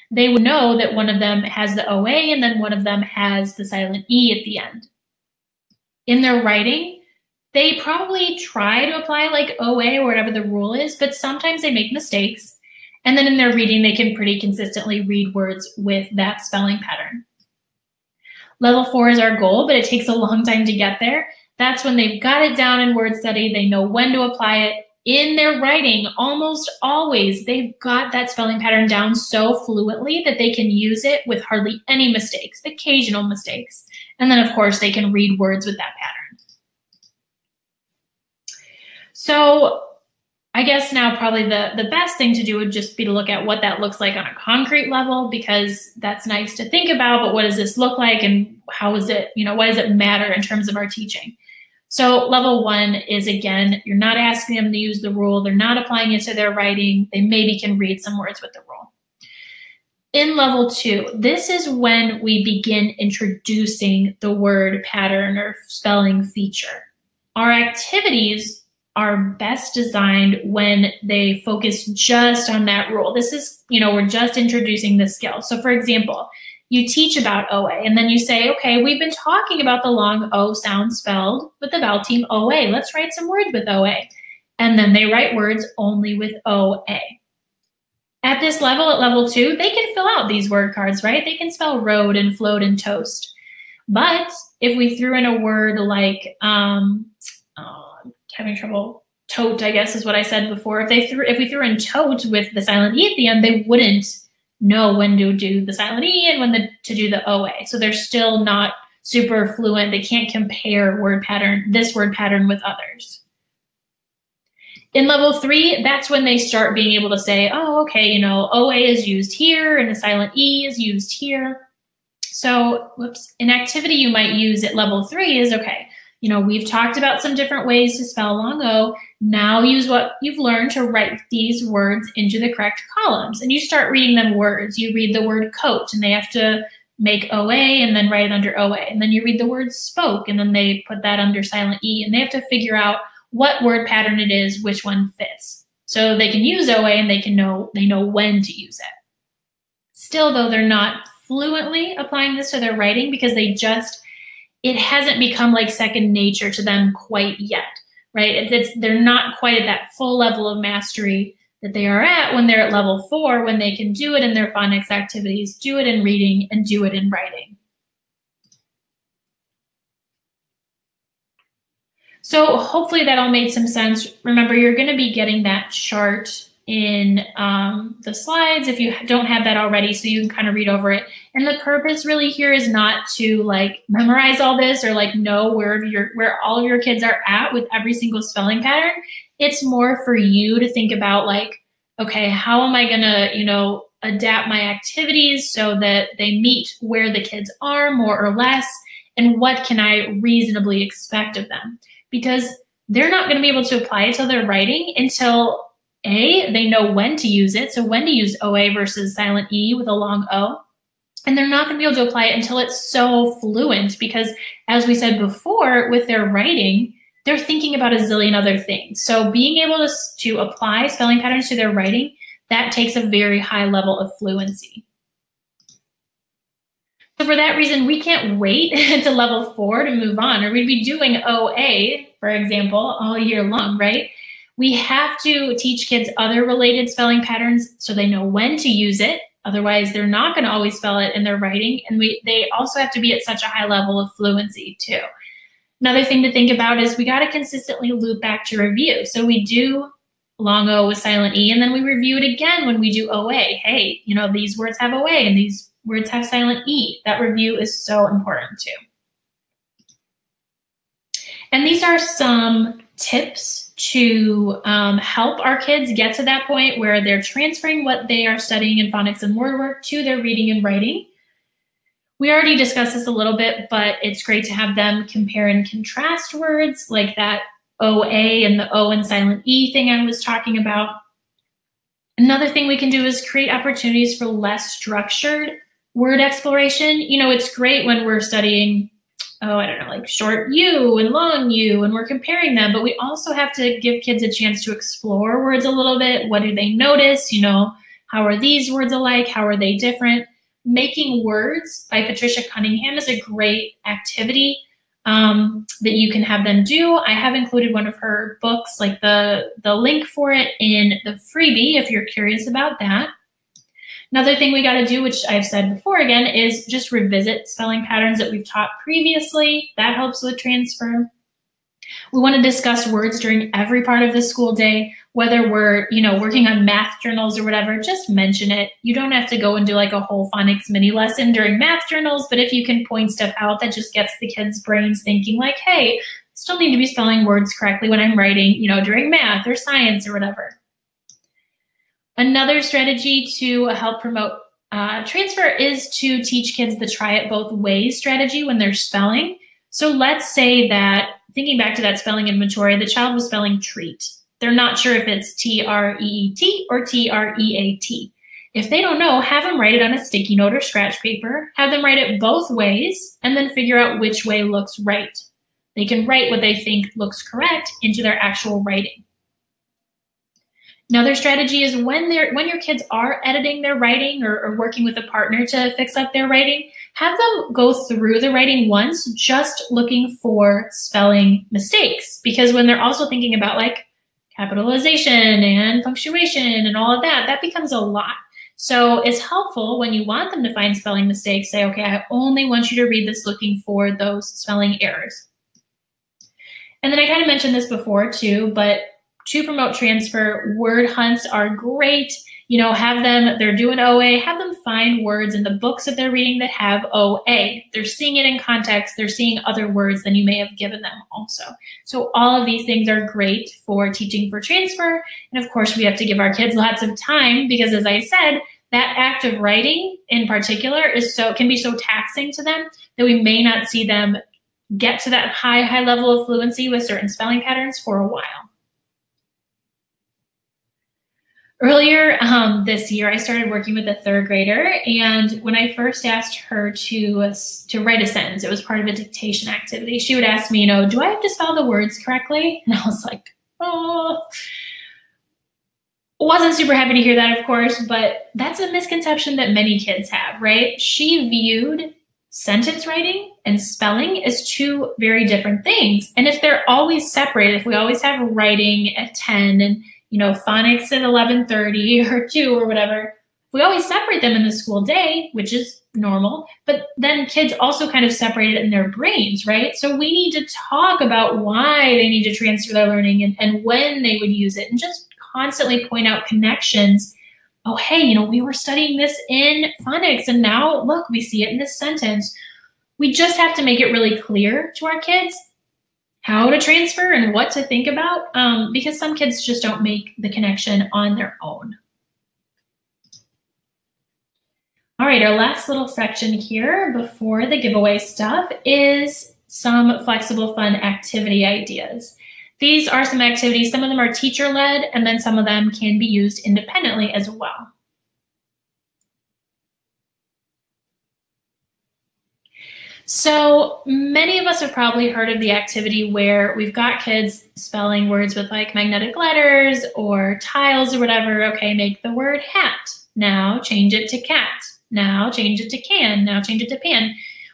Speaker 1: they would know that one of them has the OA and then one of them has the silent E at the end. In their writing, they probably try to apply like OA or whatever the rule is, but sometimes they make mistakes. And then in their reading, they can pretty consistently read words with that spelling pattern. Level 4 is our goal, but it takes a long time to get there. That's when they've got it down in word study. They know when to apply it. In their writing, almost always, they've got that spelling pattern down so fluently that they can use it with hardly any mistakes, occasional mistakes. And then, of course, they can read words with that pattern. So I guess now probably the best thing to do would just be to look at what that looks like on a concrete level, because that's nice to think about, but what does this look like and how is it, why does it matter in terms of our teaching? So level 1 is, again, you're not asking them to use the rule. They're not applying it to their writing. They maybe can read some words with the rule. In level 2, this is when we begin introducing the word pattern or spelling feature. Our activities are best designed when they focus just on that rule. This is, we're just introducing the skill. So for example, you teach about OA and then you say, okay, we've been talking about the long O sound spelled with the vowel team OA. Let's write some words with OA. And then they write words only with OA. At this level, at level 2, they can fill out these word cards, right? They can spell road and float and toast. But if we threw in a word like, having trouble, tote, I guess is what I said before. If we threw in tote with the silent E at the end, they wouldn't know when to do the silent E and when to do the OA. So they're still not super fluent. They can't compare this word pattern with others. In level 3, that's when they start being able to say, oh, okay, OA is used here and the silent E is used here. So, an activity you might use at level 3 is, okay, we've talked about some different ways to spell long O. Now use what you've learned to write these words into the correct columns. And you start reading them words. You read the word coat, and they have to make OA and then write it under OA. And then you read the word spoke, and then they put that under silent E. And they have to figure out what word pattern it is, which one fits. So they can use OA and they know when to use it. Still, though, they're not fluently applying this to their writing because it hasn't become like second nature to them quite yet, right? They're not quite at that full level of mastery that they are at when they're at level 4, when they can do it in their phonics activities, do it in reading, and do it in writing. So hopefully that all made some sense. Remember, you're going to be getting that chart in the slides if you don't have that already, so you can kind of read over it. And the purpose really here is not to like memorize all this or like know where all of your kids are at with every single spelling pattern. It's more for you to think about like, okay, how am I going to, adapt my activities so that they meet where the kids are more or less, and what can I reasonably expect of them? Because they're not going to be able to apply it to their writing until they know when to use it, so when to use OA versus silent E with a long O. And they're not going to be able to apply it until it's so fluent because, as we said before, with their writing, they're thinking about a zillion other things. So being able to apply spelling patterns to their writing, that takes a very high level of fluency. So for that reason, we can't wait to level 4 to move on, or we'd be doing OA, for example, all year long, right? We have to teach kids other related spelling patterns so they know when to use it. Otherwise, they're not going to always spell it in their writing. And they also have to be at such a high level of fluency too. Another thing to think about is we got to consistently loop back to review. So we do long O with silent E, and then we review it again when we do OA. Hey, these words have OA and these words have silent E. That review is so important too. And these are some tips to help our kids get to that point where they're transferring what they are studying in phonics and word work to their reading and writing. We already discussed this a little bit, but it's great to have them compare and contrast words like that OA and the O and silent E thing I was talking about. Another thing we can do is create opportunities for less structured word exploration. It's great when we're studying, like short U and long U, and we're comparing them, but we also have to give kids a chance to explore words a little bit. What do they notice? How are these words alike? How are they different? Making Words by Patricia Cunningham is a great activity that you can have them do. I have included one of her books, like the link for it in the freebie if you're curious about that. Another thing we got to do, which I've said before again, is just revisit spelling patterns that we've taught previously. That helps with transfer. We want to discuss words during every part of the school day, whether we're, working on math journals or whatever, just mention it. You don't have to go and do like a whole phonics mini lesson during math journals, but if you can point stuff out, that just gets the kids' brains thinking like, hey, I still need to be spelling words correctly when I'm writing, during math or science or whatever. Another strategy to help promote transfer is to teach kids the try it both ways strategy when they're spelling. So let's say that, thinking back to that spelling inventory, the child was spelling treat. They're not sure if it's T-R-E-E-T or T-R-E-A-T. If they don't know, have them write it on a sticky note or scratch paper, have them write it both ways, and then figure out which way looks right. They can write what they think looks correct into their actual writing. Another strategy is when your kids are editing their writing or working with a partner to fix up their writing, have them go through the writing once, just looking for spelling mistakes. Because when they're also thinking about like capitalization and punctuation and all of that, that becomes a lot. So it's helpful when you want them to find spelling mistakes, say, okay, I only want you to read this looking for those spelling errors. And then I kind of mentioned this before too, but to promote transfer, word hunts are great. You know, have them, they're doing OA, have them find words in the books that they're reading that have OA. They're seeing it in context. They're seeing other words than you may have given them also. So all of these things are great for teaching for transfer. And of course, we have to give our kids lots of time because, as I said, that act of writing in particular can be so taxing to them that we may not see them get to that high level of fluency with certain spelling patterns for a while. Earlier this year, I started working with a third grader, and when I first asked her to write a sentence, it was part of a dictation activity. She would ask me, do I have to spell the words correctly? And I was like, oh. Wasn't super happy to hear that, of course, but that's a misconception that many kids have, right? She viewed sentence writing and spelling as two very different things. And if they're always separated, if we always have writing at 10 and phonics at 11:30 or 2 or whatever, we always separate them in the school day, which is normal, but then kids also kind of separate it in their brains, right? So we need to talk about why they need to transfer their learning and when they would use it, and just constantly point out connections. Oh, hey, we were studying this in phonics and now look, we see it in this sentence. We just have to make it really clear to our kids how to transfer and what to think about, because some kids just don't make the connection on their own. All right, our last little section here before the giveaway stuff is some flexible, fun activity ideas. These are some activities, some of them are teacher-led, and then some of them can be used independently as well. So many of us have probably heard of the activity where we've got kids spelling words with like magnetic letters or tiles or whatever. Okay, make the word hat. Now change it to cat. Now change it to can. Now change it to pan.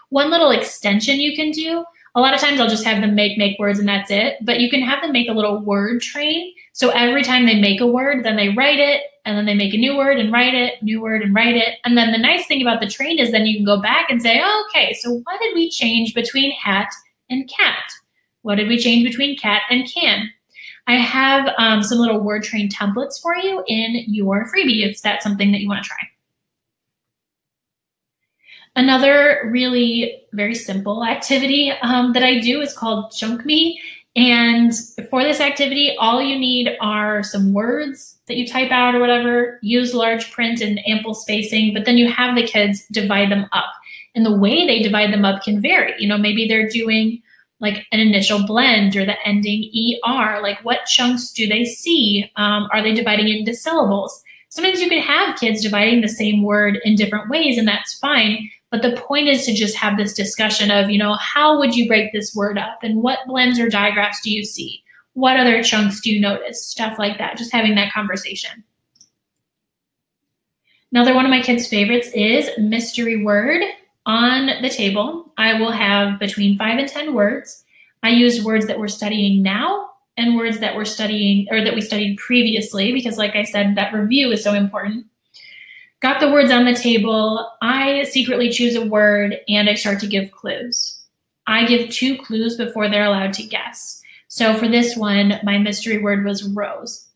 Speaker 1: One little extension you can do, a lot of times I'll just have them make words and that's it, but you can have them make a little word train. So every time they make a word, then they write it, and then they make a new word and write it, new word and write it. And then the nice thing about the train is then you can go back and say, oh, okay, so what did we change between hat and cat? What did we change between cat and can? I have some little word train templates for you in your freebie if that's something that you want to try. Another really very simple activity that I do is called Chunk Me. And for this activity, all you need are some words that you type out or whatever, use large print and ample spacing, but then you have the kids divide them up. And the way they divide them up can vary. Maybe they're doing like an initial blend or the ending ER, like what chunks do they see? Are they dividing it into syllables? Sometimes you can have kids dividing the same word in different ways, and that's fine. But the point is to just have this discussion of, how would you break this word up? And what blends or digraphs do you see? What other chunks do you notice? Stuff like that, just having that conversation. Another one of my kids' favorites is mystery word. On the table, I will have between 5 and 10 words. I use words that we're studying now and words that we're studying or that we studied previously, because like I said, that review is so important. Got the words on the table, I secretly choose a word and I start to give clues. I give 2 clues before they're allowed to guess. So for this one, my mystery word was rose.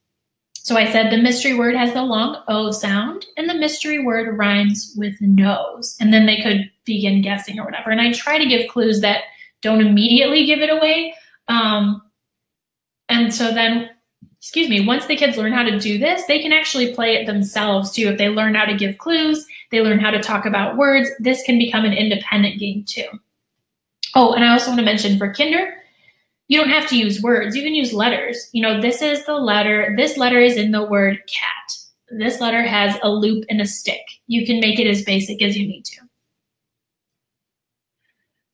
Speaker 1: So I said the mystery word has the long O sound and the mystery word rhymes with nose. And then they could begin guessing or whatever. And I try to give clues that don't immediately give it away. And so then, once the kids learn how to do this, they can actually play it themselves too. If they learn how to give clues, they learn how to talk about words, this can become an independent game too. Oh, and I also want to mention for kinder, you don't have to use words, you can use letters. This is the letter, this letter is in the word cat. This letter has a loop and a stick. You can make it as basic as you need to.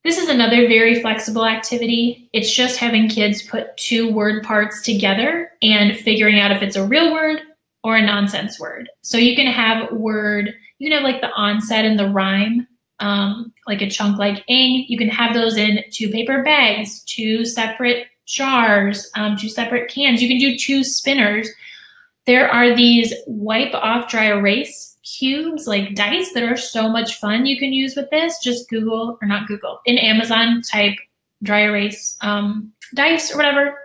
Speaker 1: This is another very flexible activity. It's just having kids put two word parts together and figuring out if it's a real word or a nonsense word. So you can have like the onset and the rhyme, like a chunk like ing. You can have those in 2 paper bags, 2 separate jars, 2 separate cans. You can do 2 spinners. There are these wipe off dry erase cubes, like dice, that are so much fun you can use with this. Just in Amazon, type dry erase dice or whatever.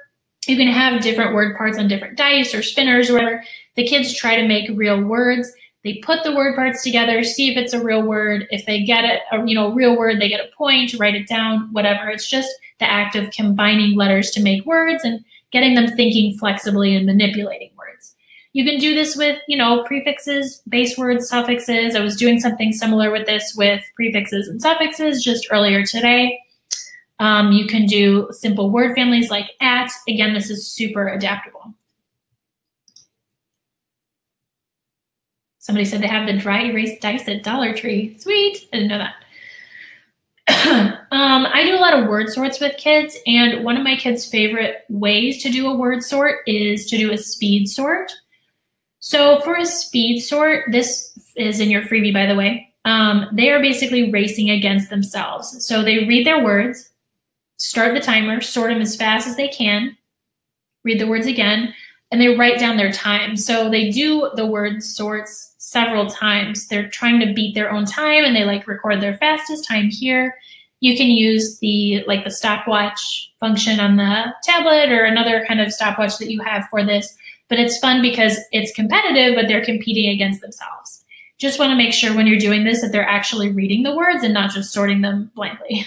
Speaker 1: You can have different word parts on different dice or spinners or whatever. The kids try to make real words. They put the word parts together, see if it's a real word. If they get it, a real word, they get a point, write it down, whatever. It's just the act of combining letters to make words and getting them thinking flexibly and manipulating words. You can do this with, prefixes, base words, suffixes. I was doing something similar with this with prefixes and suffixes just earlier today. You can do simple word families like at. Again, this is super adaptable. Somebody said they have the dry erase dice at Dollar Tree. Sweet, I didn't know that. I do a lot of word sorts with kids, and one of my kids' favorite ways to do a word sort is to do a speed sort. So for a speed sort, this is in your freebie, by the way, they are basically racing against themselves. So they read their words, start the timer, sort them as fast as they can, read the words again, and they write down their time. So they do the word sorts several times. They're trying to beat their own time, and they record their fastest time here. You can use the stopwatch function on the tablet or another kind of stopwatch that you have for this. But it's fun because it's competitive, but they're competing against themselves. Just want to make sure when you're doing this that they're actually reading the words and not just sorting them blankly.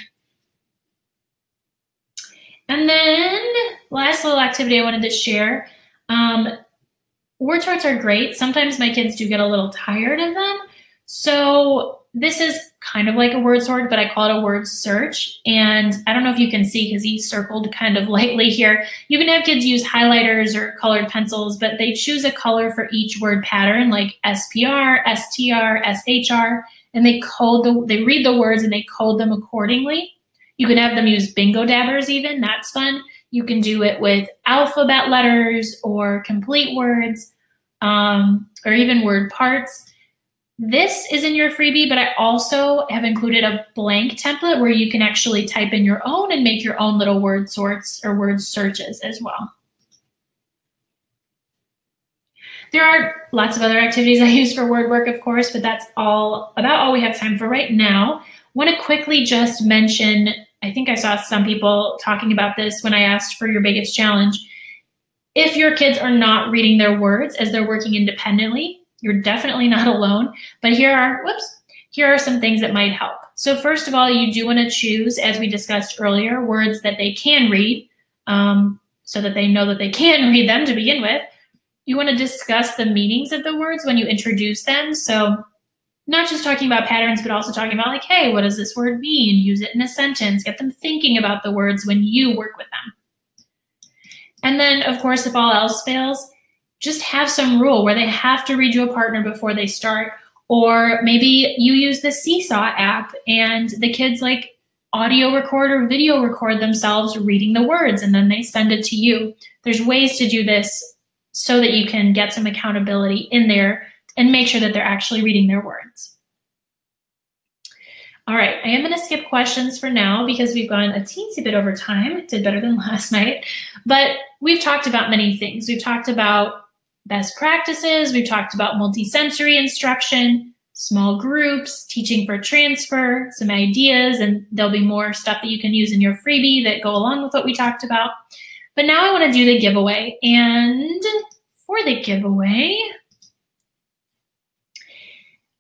Speaker 1: And then last little activity I wanted to share. Word sorts are great. Sometimes my kids do get a little tired of them. So this is kind of like a word sort, but I call it a word search. And I don't know if you can see because he circled kind of lightly here. You can have kids use highlighters or colored pencils, but they choose a color for each word pattern, like SPR, STR, SHR, and they read the words and they code them accordingly. You can have them use bingo dabbers even, that's fun. You can do it with alphabet letters or complete words, or even word parts. This is in your freebie, but I also have included a blank template where you can actually type in your own and make your own little word sorts or word searches as well. There are lots of other activities I use for word work, of course, but that's about all we have time for right now. I want to quickly just mention, I think I saw some people talking about this when I asked for your biggest challenge. If your kids are not reading their words as they're working independently, you're definitely not alone, but here are some things that might help. So first of all, you do want to choose, as we discussed earlier, words that they can read, so that they know that they can read them to begin with. You want to discuss the meanings of the words when you introduce them. So not just talking about patterns, but also talking about hey, what does this word mean? Use it in a sentence. Get them thinking about the words when you work with them. And then, of course, if all else fails, just have some rule where they have to read you a partner before they start. Or maybe you use the Seesaw app and the kids audio record or video record themselves reading the words and then they send it to you. There's ways to do this so that you can get some accountability in there and make sure that they're actually reading their words. All right, I am going to skip questions for now because we've gone a teensy bit over time. Did better than last night. But we've talked about many things. We've talked about best practices. We've talked about multisensory instruction, small groups, teaching for transfer, some ideas, and there'll be more stuff that you can use in your freebie that go along with what we talked about. But now I want to do the giveaway. And for the giveaway,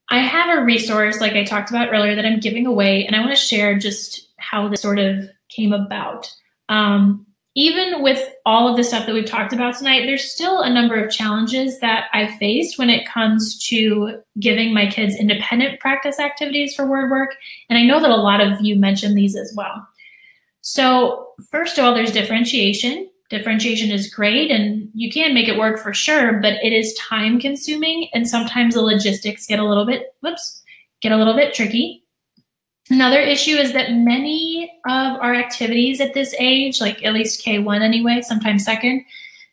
Speaker 1: I have a resource, like I talked about earlier, that I'm giving away, and I want to share just how this sort of came about. Even with all of the stuff that we've talked about tonight, there's still a number of challenges that I've faced when it comes to giving my kids independent practice activities for word work, and I know that a lot of you mentioned these as well. So first of all, there's differentiation. Differentiation is great and you can make it work for sure, but it is time consuming and sometimes the logistics get a little bit tricky. Another issue is that many of our activities at this age, like at least K1 anyway, sometimes second,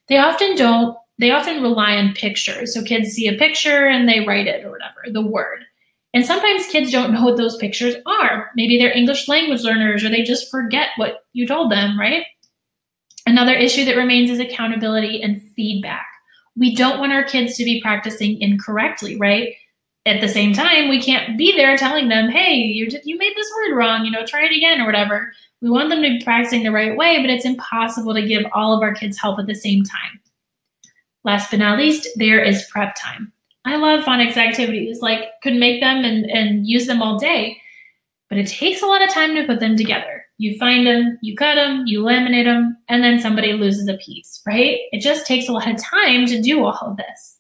Speaker 1: they often rely on pictures. So kids see a picture and they write it or whatever, the word. And sometimes kids don't know what those pictures are. Maybe they're English language learners or they just forget what you told them, right? Another issue that remains is accountability and feedback. We don't want our kids to be practicing incorrectly, right? At the same time, we can't be there telling them, hey, you made this word wrong, try it again or whatever. We want them to be practicing the right way, but it's impossible to give all of our kids help at the same time. Last but not least, there is prep time. I love phonics activities, could make them and use them all day, but it takes a lot of time to put them together. You find them, you cut them, you laminate them, and then somebody loses a piece, right? It just takes a lot of time to do all of this.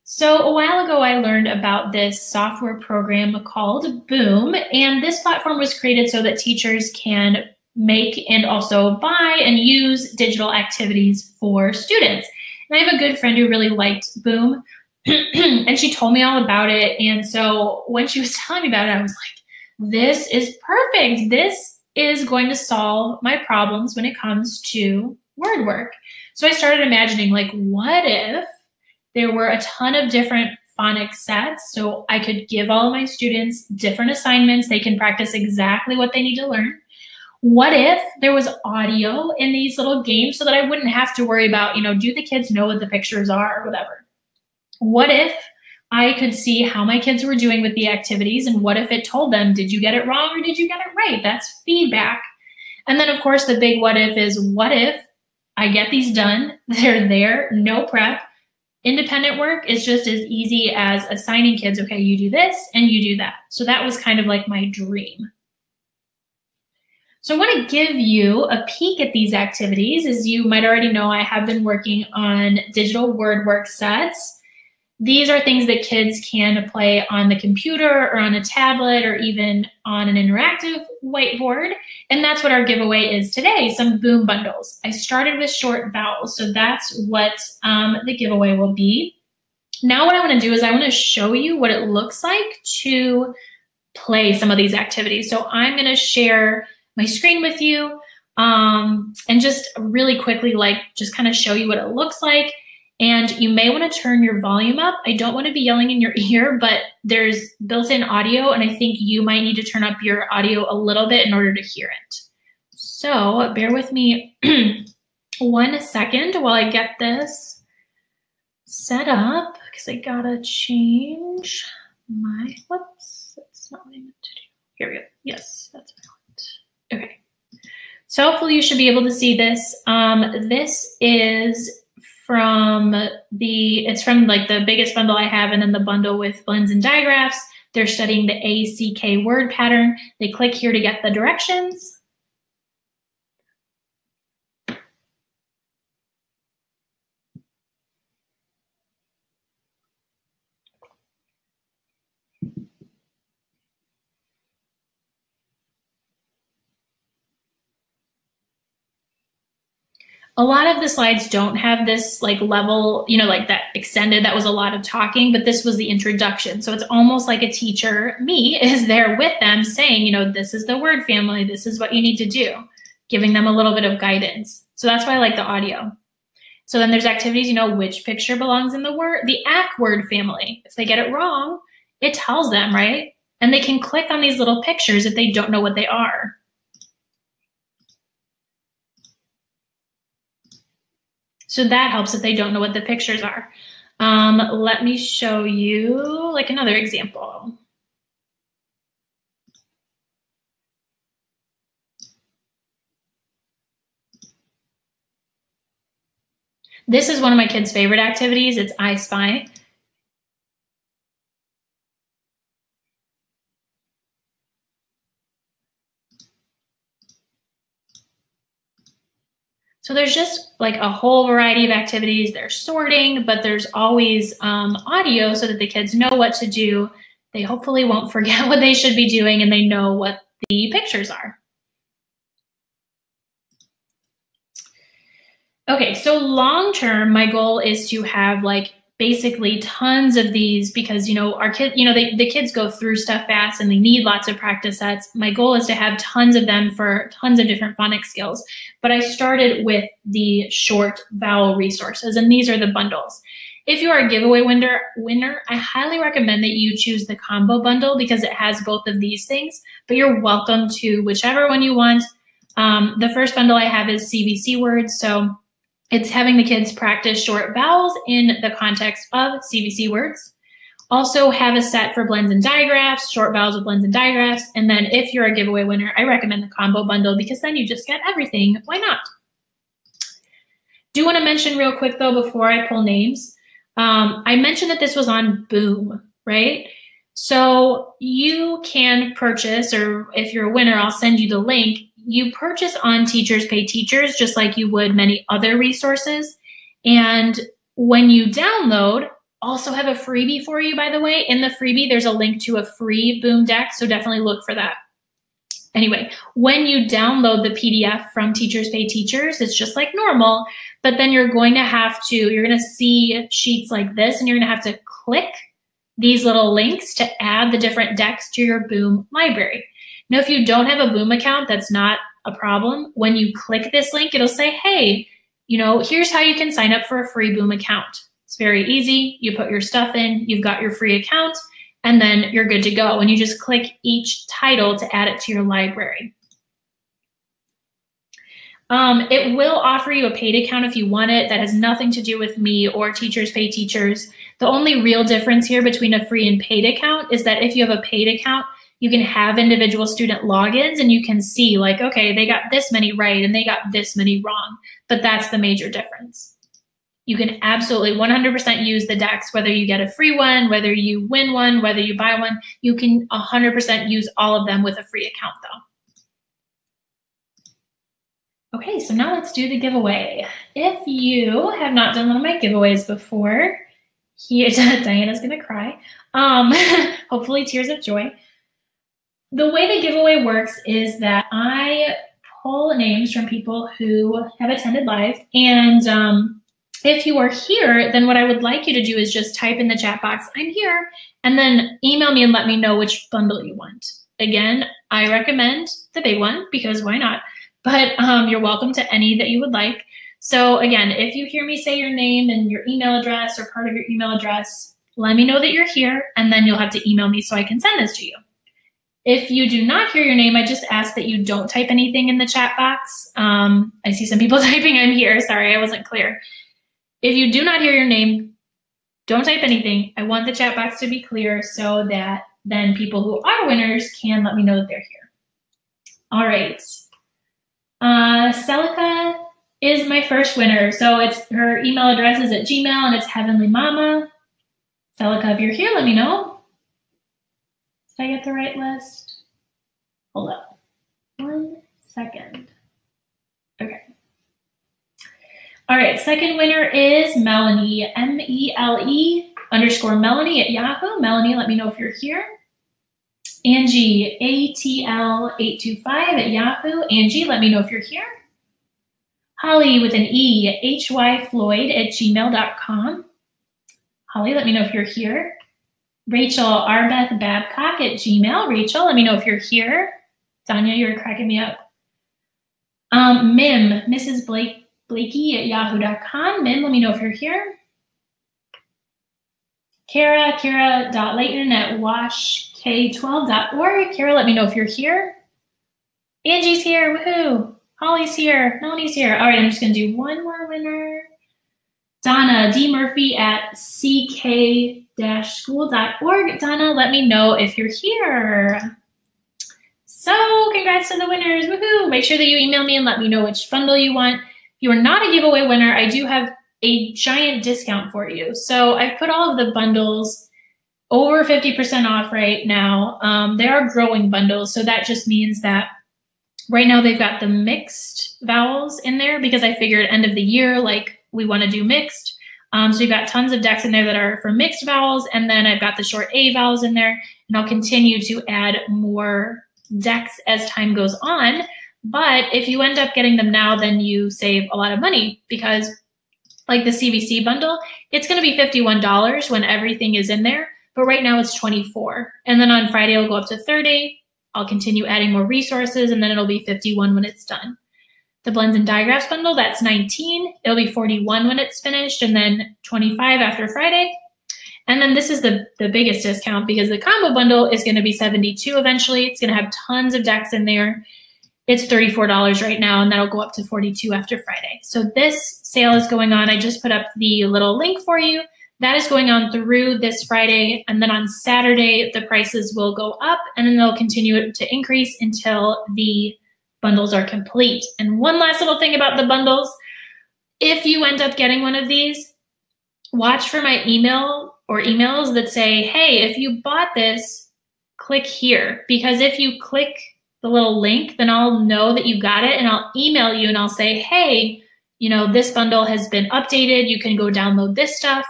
Speaker 1: So a while ago, I learned about this software program called Boom, and this platform was created so that teachers can make and also buy and use digital activities for students. And I have a good friend who really liked Boom, and she told me all about it. And so when she was telling me about it, I was like, this is perfect. This is going to solve my problems when it comes to word work. So I started imagining, what if there were a ton of different phonics sets so I could give all of my students different assignments. They can practice exactly what they need to learn. What if there was audio in these little games so that I wouldn't have to worry about, do the kids know what the pictures are or whatever? What if I could see how my kids were doing with the activities, and what if it told them, did you get it wrong or did you get it right? That's feedback. And then, of course, the big what if is, what if I get these done, they're there, no prep. Independent work is just as easy as assigning kids, okay, you do this and you do that. So that was kind of like my dream. So I want to give you a peek at these activities. As you might already know, I have been working on digital word work sets. These are things that kids can play on the computer or on a tablet or even on an interactive whiteboard. And that's what our giveaway is today, some Boom bundles. I started with short vowels, so that's what the giveaway will be. Now what I want to do is I want to show you what it looks like to play some of these activities. So I'm going to share my screen with you and just really quickly just kind of show you what it looks like. And you may want to turn your volume up. I don't want to be yelling in your ear, but there's built-in audio, and I think you might need to turn up your audio a little bit in order to hear it. So bear with me 1 second while I get this set up, because I gotta change my, whoops, that's not what I meant to do. Here we go. Yes, that's what I want. Okay. So hopefully you should be able to see this. This is it's from the biggest bundle I have, and then the bundle with blends and digraphs. They're studying the ACK word pattern. They click here to get the directions. A lot of the slides don't have this level, that extended, that was a lot of talking, but this was the introduction. So it's almost like a teacher, me, is there with them saying, this is the word family, this is what you need to do, giving them a little bit of guidance. So that's why I like the audio. So then there's activities, which picture belongs in the ACK word family. If they get it wrong, it tells them, right? And they can click on these little pictures if they don't know what they are. So that helps if they don't know what the pictures are. Let me show you another example. This is one of my kids' favorite activities. It's I Spy. So there's just a whole variety of activities. There's sorting, but there's always audio so that the kids know what to do. They hopefully won't forget what they should be doing, and they know what the pictures are. Okay, so long term, my goal is to have basically tons of these because, you know, our kids, you know, the kids go through stuff fast and they need lots of practice sets. My goal is to have tons of them for tons of different phonics skills. But I started with the short vowel resources, and these are the bundles. If you are a giveaway winner, I highly recommend that you choose the combo bundle because it has both of these things, but you're welcome to whichever one you want. The first bundle I have is CVC words, so it's having the kids practice short vowels in the context of CVC words. Also have a set for blends and digraphs, short vowels with blends and digraphs. And then if you're a giveaway winner, I recommend the combo bundle because then you just get everything. Why not? Do want to mention real quick though, before I pull names, I mentioned that this was on Boom, right? So you can purchase, or if you're a winner, I'll send you the link. You purchase on Teachers Pay Teachers, just like you would many other resources. And when you download, also have a freebie for you, by the way. In the freebie, there's a link to a free Boom deck, so definitely look for that. Anyway, when you download the PDF from Teachers Pay Teachers, it's just like normal, but then you're going to see sheets like this, and you're gonna have to click these little links to add the different decks to your Boom library. Now, if you don't have a Boom account, that's not a problem. When you click this link, it'll say, hey, you know, here's how you can sign up for a free Boom account. It's very easy. You put your stuff in, you've got your free account, and then you're good to go. And you just click each title to add it to your library. It will offer you a paid account if you want it. That has nothing to do with me or Teachers Pay Teachers. The only real difference here between a free and paid account is that if you have a paid account, you can have individual student logins and you can see like, okay, they got this many right and they got this many wrong, but that's the major difference. You can absolutely 100% use the decks, whether you get a free one, whether you win one, whether you buy one, you can 100% use all of them with a free account though. Okay, so now let's do the giveaway. If you have not done one of my giveaways before, here, Diana's gonna cry. Hopefully tears of joy. The way the giveaway works is that I pull names from people who have attended live. And if you are here, then what I would like you to do is just type in the chat box, I'm here, and then email me and let me know which bundle you want. Again, I recommend the big one because why not? But you're welcome to any that you would like. So again, if you hear me say your name and your email address or part of your email address, let me know that you're here, and then you'll have to email me so I can send this to you. If you do not hear your name, I just ask that you don't type anything in the chat box. I see some people typing I'm here. Sorry, I wasn't clear. If you do not hear your name, don't type anything. I want the chat box to be clear so that then people who are winners can let me know that they're here. All right. Celica is my first winner. So her email address is at Gmail and it's Heavenly Mama. Celica, if you're here, let me know. Did I get the right list? Hold up. 1 second. Okay. All right, second winner is Melanie, MELE _Melanie at Yahoo. Melanie, let me know if you're here. Angie, ATL825 at Yahoo. Angie, let me know if you're here. Holly with an E, HYFloyd at gmail.com. Holly, let me know if you're here. Rachel Arbeth Babcock at Gmail. Rachel, let me know if you're here. Danya, you're cracking me up. Mim, Mrs. Blakey at yahoo.com. Mim, let me know if you're here. Kara.Layton at washk12.org. Kara, let me know if you're here. Angie's here, woohoo. Holly's here, Melanie's here. All right, I'm just gonna do one more winner. Donna D. Murphy at ck-school.org. Donna, let me know if you're here. So congrats to the winners, woohoo. Make sure that you email me and let me know which bundle you want. If you are not a giveaway winner, I do have a giant discount for you. So I've put all of the bundles over 50% off right now. They are growing bundles, so that just means that right now they've got the mixed vowels in there because I figured end of the year, like we want to do mixed. So you've got tons of decks in there that are for mixed vowels, and then I've got the short A vowels in there, and I'll continue to add more decks as time goes on. But if you end up getting them now, then you save a lot of money because like the CBC bundle, it's going to be $51 when everything is in there. But right now it's $24. And then on Friday, it'll go up to $30. I'll continue adding more resources, and then it'll be $51 when it's done. The blends and digraphs bundle, that's $19. It'll be $41 when it's finished, and then $25 after Friday. And then this is the biggest discount because the combo bundle is going to be $72 eventually. It's going to have tons of decks in there. It's $34 right now, and that'll go up to $42 after Friday. So this sale is going on. I just put up the little link for you. That is going on through this Friday, and then on Saturday, the prices will go up, and then they'll continue to increase until the bundles are complete. And one last little thing about the bundles, if you end up getting one of these, watch for my email or emails that say, hey, if you bought this, click here. Because if you click the little link, then I'll know that you got it, and I'll email you and I'll say, hey, you know, this bundle has been updated. You can go download this stuff.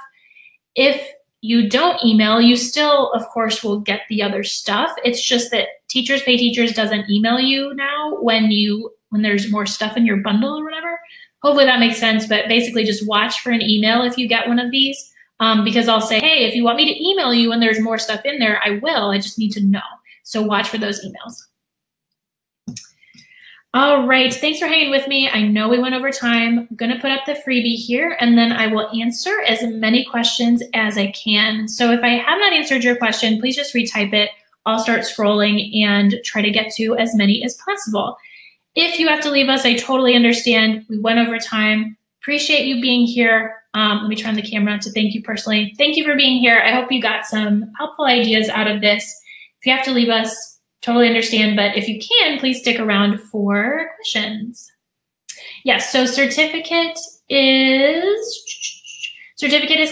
Speaker 1: If you don't email, you still, of course, will get the other stuff. It's just that Teachers Pay Teachers doesn't email you now when there's more stuff in your bundle or whatever. Hopefully that makes sense, but basically just watch for an email if you get one of these, because I'll say, hey, if you want me to email you when there's more stuff in there, I will. I just need to know. So watch for those emails. All right, thanks for hanging with me. I know we went over time. I'm gonna put up the freebie here, and then I will answer as many questions as I can. So if I have not answered your question, please just retype it. I'll start scrolling and try to get to as many as possible. If you have to leave us, I totally understand. We went over time. Appreciate you being here. Let me turn the camera to thank you personally. Thank you for being here. I hope you got some helpful ideas out of this. If you have to leave us, totally understand, but if you can, please stick around for questions. Yes, so certificate is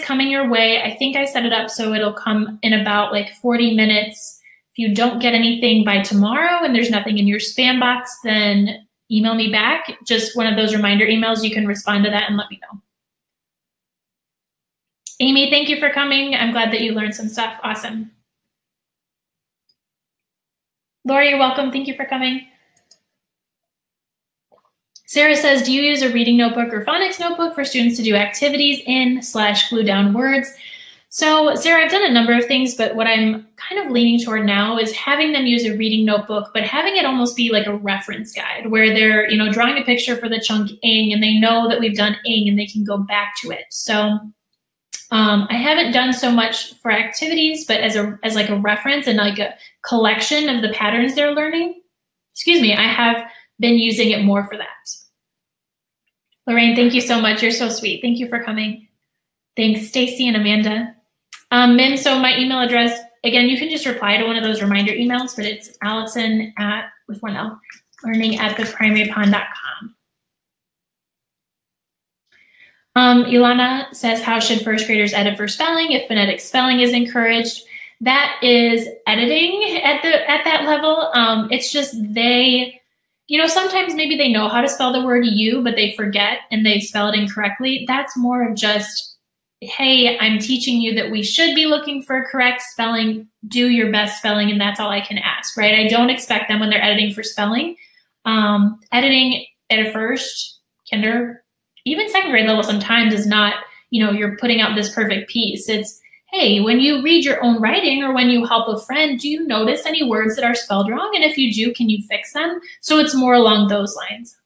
Speaker 1: coming your way. I think I set it up so it'll come in about like 40 minutes. If you don't get anything by tomorrow and there's nothing in your spam box, then email me back. Just one of those reminder emails. You can respond to that and let me know. Amy, thank you for coming. I'm glad that you learned some stuff. Awesome. Laura, you're welcome. Thank you for coming. Sarah says, do you use a reading notebook or phonics notebook for students to do activities in / glue down words? So Sarah, I've done a number of things, but what I'm kind of leaning toward now is having them use a reading notebook, but having it almost be like a reference guide where they're, you know, drawing a picture for the chunk ing and they know that we've done ing and they can go back to it. So I haven't done so much for activities, but as like a reference and like a collection of the patterns they're learning, I have been using it more for that. Lorraine, thank you so much. You're so sweet. Thank you for coming. Thanks, Stacy and Amanda. Min, so my email address, again, you can just reply to one of those reminder emails, but it's Allison with one L, learning@theprimarypond.com. Ilana says, how should first graders edit for spelling if phonetic spelling is encouraged? That is editing at that level. It's just they, you know, sometimes maybe they know how to spell the word you, but they forget and they spell it incorrectly. That's more of just, hey, I'm teaching you that we should be looking for correct spelling, do your best spelling, and that's all I can ask, right? I don't expect them when they're editing for spelling. Editing at a first, kinder, even second grade level sometimes is not, you know, you're putting out this perfect piece. It's, hey, when you read your own writing or when you help a friend, do you notice any words that are spelled wrong? And if you do, can you fix them? So it's more along those lines.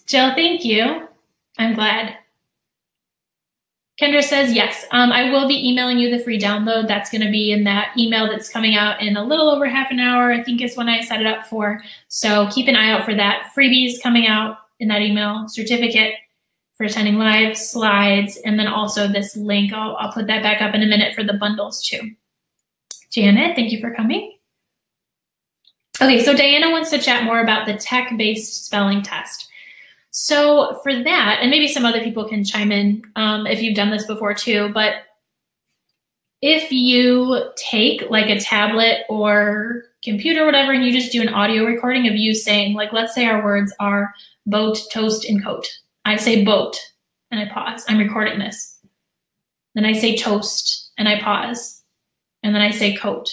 Speaker 1: Jill, thank you. I'm glad. Kendra says, yes, I will be emailing you the free download. That's going to be in that email that's coming out in a little over half an hour, I think is when I set it up for. So keep an eye out for that. Freebies coming out in that email, certificate for attending live, slides, and then also this link. I'll put that back up in a minute for the bundles too. Janet, thank you for coming. Okay, so Diana wants to chat more about the tech-based spelling test. So for that, and maybe some other people can chime in if you've done this before too, but if you take like a tablet or computer or whatever, and you just do an audio recording of you saying, like, let's say our words are boat, toast, and coat. I say boat, and I pause. I'm recording this. Then I say toast, and I pause. And then I say coat.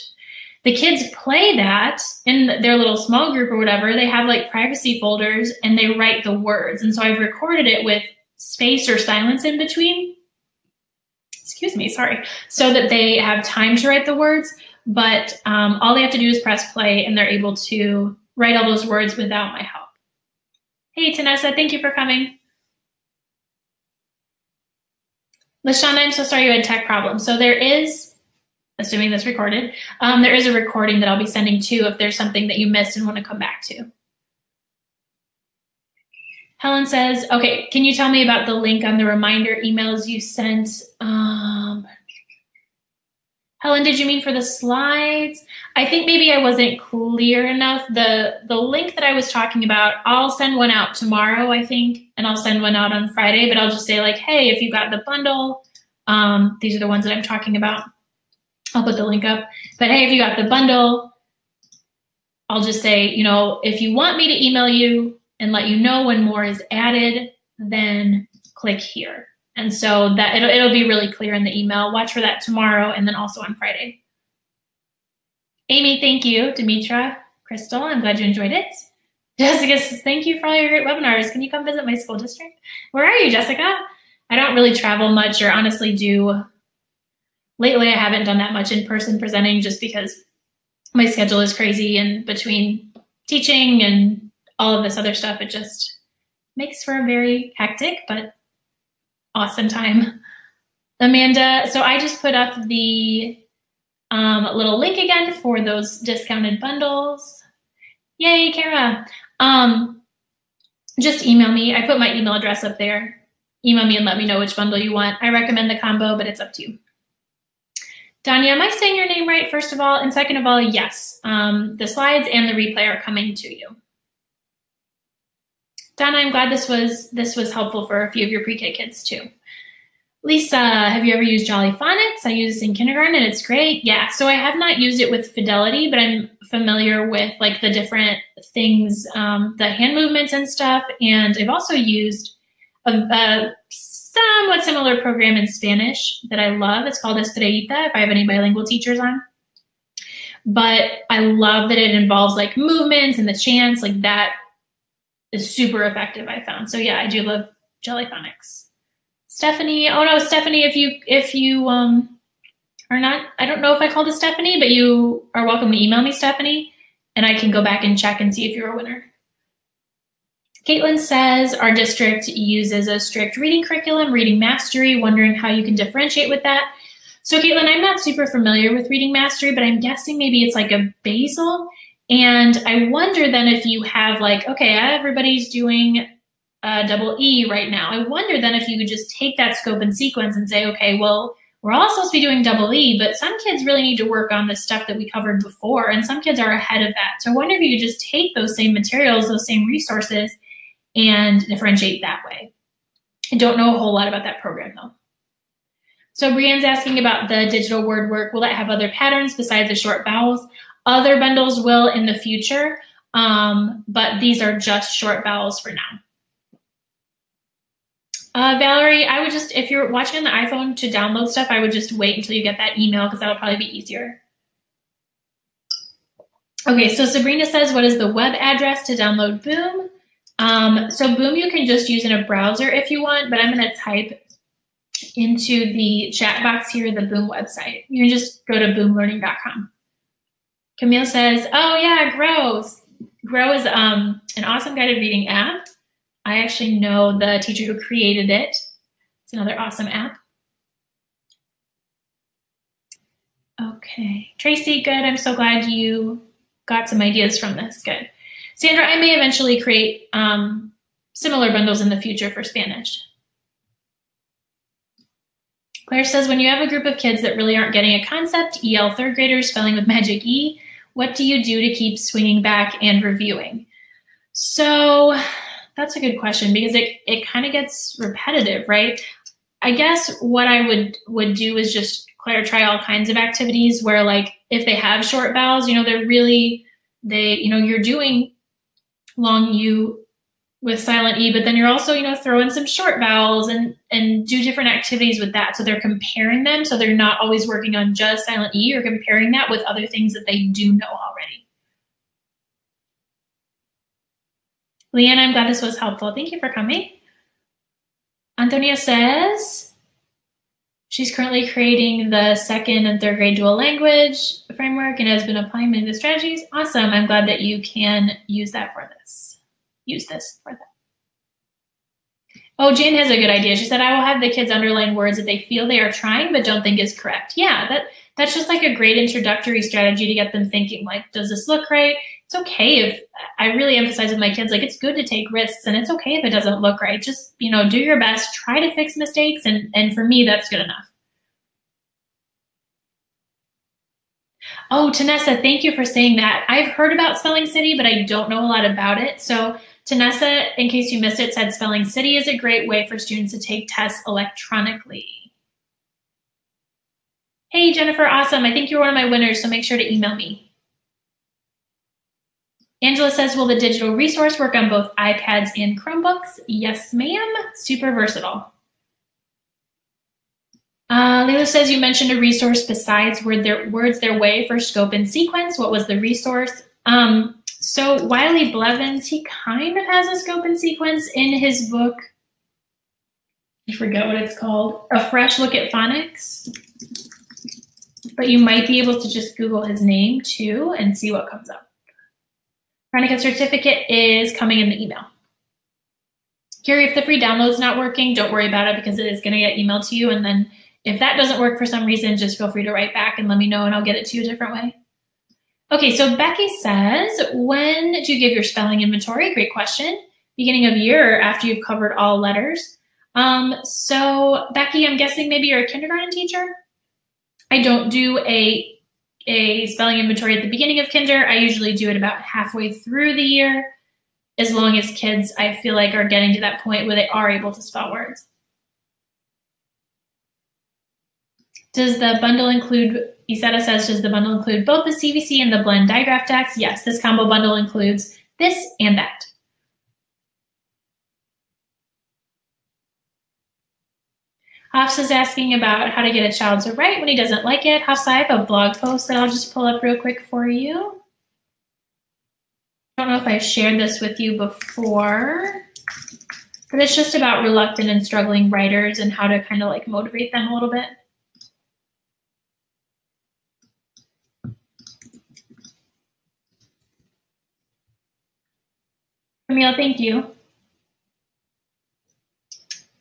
Speaker 1: The kids play that in their little small group or whatever. They have like privacy folders, and they write the words. And so I've recorded it with space or silence in between. Excuse me, sorry. So that they have time to write the words, but all they have to do is press play and they're able to write all those words without my help. Hey, Tanessa, thank you for coming. LaShonda, I'm so sorry you had tech problems. So there is, assuming that's recorded, there is a recording that I'll be sending too if there's something that you missed and want to come back to. Helen says, okay, can you tell me about the link on the reminder emails you sent? Helen, did you mean for the slides? I think maybe I wasn't clear enough. The link that I was talking about, I'll send one out tomorrow, I think, and I'll send one out on Friday, but I'll just say like, hey, if you got the bundle, these are the ones that I'm talking about. I'll put the link up. But hey, if you got the bundle, I'll just say, you know, if you want me to email you and let you know when more is added, then click here. And so that it'll be really clear in the email. Watch for that tomorrow and then also on Friday. Amy, thank you. Demetra, Crystal, I'm glad you enjoyed it. Jessica says, thank you for all your great webinars. Can you come visit my school district? Where are you, Jessica? I don't really travel much or honestly do. Lately, I haven't done that much in-person presenting just because my schedule is crazy and between teaching and all of this other stuff, it just makes for a very hectic, but awesome time. Amanda, so I just put up the little link again for those discounted bundles. Yay, Kara. Just email me. I put my email address up there. Email me and let me know which bundle you want. I recommend the combo, but it's up to you. Danya, am I saying your name right, first of all? And second of all, yes, the slides and the replay are coming to you. Donna, I'm glad this was helpful for a few of your pre-K kids too. Lisa, have you ever used Jolly Phonics? I use this in kindergarten and it's great. Yeah, so I have not used it with Fidelity, but I'm familiar with like the different things, the hand movements and stuff. And I've also used a somewhat similar program in Spanish that I love. It's called Estrellita, if I have any bilingual teachers on. But I love that it involves like movements and the chants, like that is super effective, I found. So yeah, I do love Jolly Phonics. Stephanie, oh no, Stephanie, if you are not, I don't know if I called it Stephanie, but you are welcome to email me, Stephanie, and I can go back and check and see if you're a winner. Caitlin says, our district uses a strict reading curriculum, reading mastery, wondering how you can differentiate with that. So Caitlin, I'm not super familiar with reading mastery, but I'm guessing maybe it's like a basal. And I wonder then if you have like, okay, everybody's doing double E right now. I wonder then if you could just take that scope and sequence and say, okay, well, we're all supposed to be doing double E, but some kids really need to work on the stuff that we covered before, and some kids are ahead of that. So I wonder if you could just take those same materials, those same resources, and differentiate that way. I don't know a whole lot about that program though. So Brianne's asking about the digital word work. Will that have other patterns besides the short vowels? Other bundles will in the future, but these are just short vowels for now. Valerie, I would just, if you're watching on the iPhone to download stuff, I would just wait until you get that email because that'll probably be easier. Okay, so Sabrina says, what is the web address to download Boom? So Boom you can just use in a browser if you want, but I'm going to type into the chat box here the Boom website. You can just go to boomlearning.com. Camille says, oh yeah, Grow. Grow is an awesome guided reading app. I actually know the teacher who created it. It's another awesome app. Okay, Tracy, good. I'm so glad you got some ideas from this. Good. Sandra, I may eventually create similar bundles in the future for Spanish. Claire says, when you have a group of kids that really aren't getting a concept, EL third graders spelling with Magic E, what do you do to keep swinging back and reviewing? So that's a good question because it kind of gets repetitive, right? I guess what I would do is just, Claire, try all kinds of activities where like if they have short vowels, you know, you're doing long U with silent E, but then you're also, you know, throw in some short vowels and do different activities with that. So they're comparing them. So they're not always working on just silent E, or comparing that with other things that they do know already. Leanne, I'm glad this was helpful. Thank you for coming. Antonia says she's currently creating the 2nd and 3rd grade dual language framework and has been applying many of the strategies. Awesome. I'm glad that you can use that for this. Use this for that. Oh, Jan has a good idea. She said, I will have the kids underline words that they feel they are trying but don't think is correct. Yeah, that's just like a great introductory strategy to get them thinking, like, does this look right? It's okay if, I really emphasize with my kids, like, it's good to take risks and it's okay if it doesn't look right. Just, you know, do your best, try to fix mistakes. And for me, that's good enough. Oh, Tanessa, thank you for saying that. I've heard about Spelling City, but I don't know a lot about it. So Tanessa, in case you missed it, said Spelling City is a great way for students to take tests electronically. Hey, Jennifer, awesome. I think you're one of my winners, so make sure to email me. Angela says, will the digital resource work on both iPads and Chromebooks? Yes, ma'am. Super versatile. Leila says, you mentioned a resource besides Words Their Way for scope and sequence. What was the resource? So Wiley Blevins, he kind of has a scope and sequence in his book. I forget what it's called. A Fresh Look at Phonics. But you might be able to just Google his name too and see what comes up. Veronica certificate is coming in the email. Gary, if the free download's not working, don't worry about it because it is going to get emailed to you. And then if that doesn't work for some reason, just feel free to write back and let me know and I'll get it to you a different way. Okay, so Becky says, when do you give your spelling inventory? Great question. Beginning of year or after you've covered all letters? So Becky, I'm guessing maybe you're a kindergarten teacher? I don't do a spelling inventory at the beginning of kinder. I usually do it about halfway through the year, as long as kids, I feel like, are getting to that point where they are able to spell words. Does the bundle include, Isetta says, does the bundle include both the CVC and the blend digraph text? Yes, this combo bundle includes this and that. Hafs is asking about how to get a child to write when he doesn't like it. Hafs, I have a blog post that I'll just pull up real quick for you. I don't know if I've shared this with you before, but it's just about reluctant and struggling writers and how to kind of like motivate them a little bit. Camille, thank you.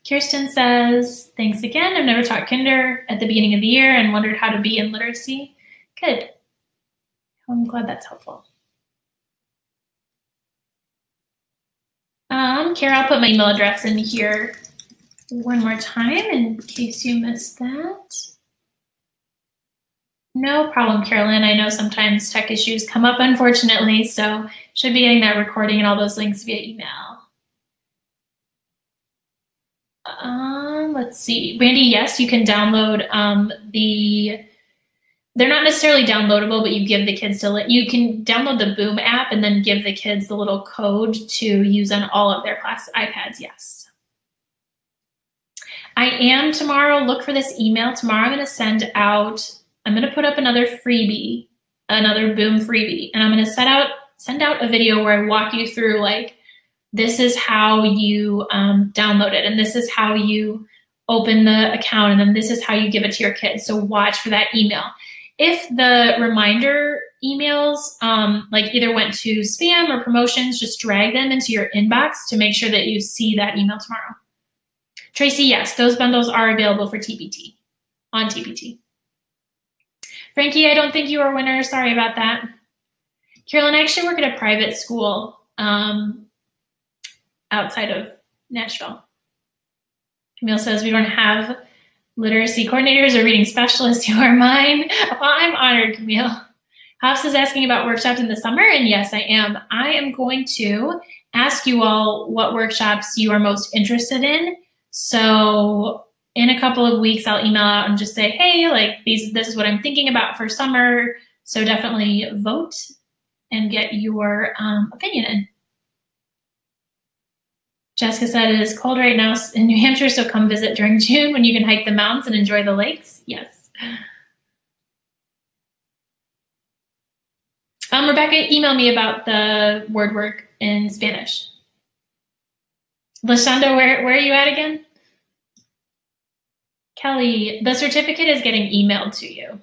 Speaker 1: Kirsten says, thanks again. I've never taught kinder at the beginning of the year and wondered how to be in literacy. Good. I'm glad that's helpful. Kara, I'll put my email address in here one more time in case you missed that. No problem, Carolyn. I know sometimes tech issues come up, unfortunately, so should be getting that recording and all those links via email. Let's see. Randy, yes, you can download they're not necessarily downloadable, but you give the kids you can download the Boom app and then give the kids the little code to use on all of their class iPads, yes. I am tomorrow, look for this email. Tomorrow I'm going to put up another freebie, another Boom freebie, and I'm going to send out a video where I walk you through, like, this is how you download it, and this is how you open the account, and then this is how you give it to your kids. So watch for that email. If the reminder emails like either went to spam or promotions, just drag them into your inbox to make sure that you see that email tomorrow. Tracy, yes, those bundles are available for TPT, on TPT. Frankie, I don't think you are a winner. Sorry about that. Carolyn, I actually work at a private school outside of Nashville. Camille says, we don't have literacy coordinators or reading specialists. You are mine. Well, I'm honored, Camille. Hoffs is asking about workshops in the summer, and yes, I am. I am going to ask you all what workshops you are most interested in. So in a couple of weeks, I'll email out and just say, hey, like this is what I'm thinking about for summer. So definitely vote and get your opinion in. Jessica said it is cold right now in New Hampshire, so come visit during June when you can hike the mountains and enjoy the lakes. Yes. Rebecca, email me about the word work in Spanish. Lashonda, where are you at again? Kelly, the certificate is getting emailed to you.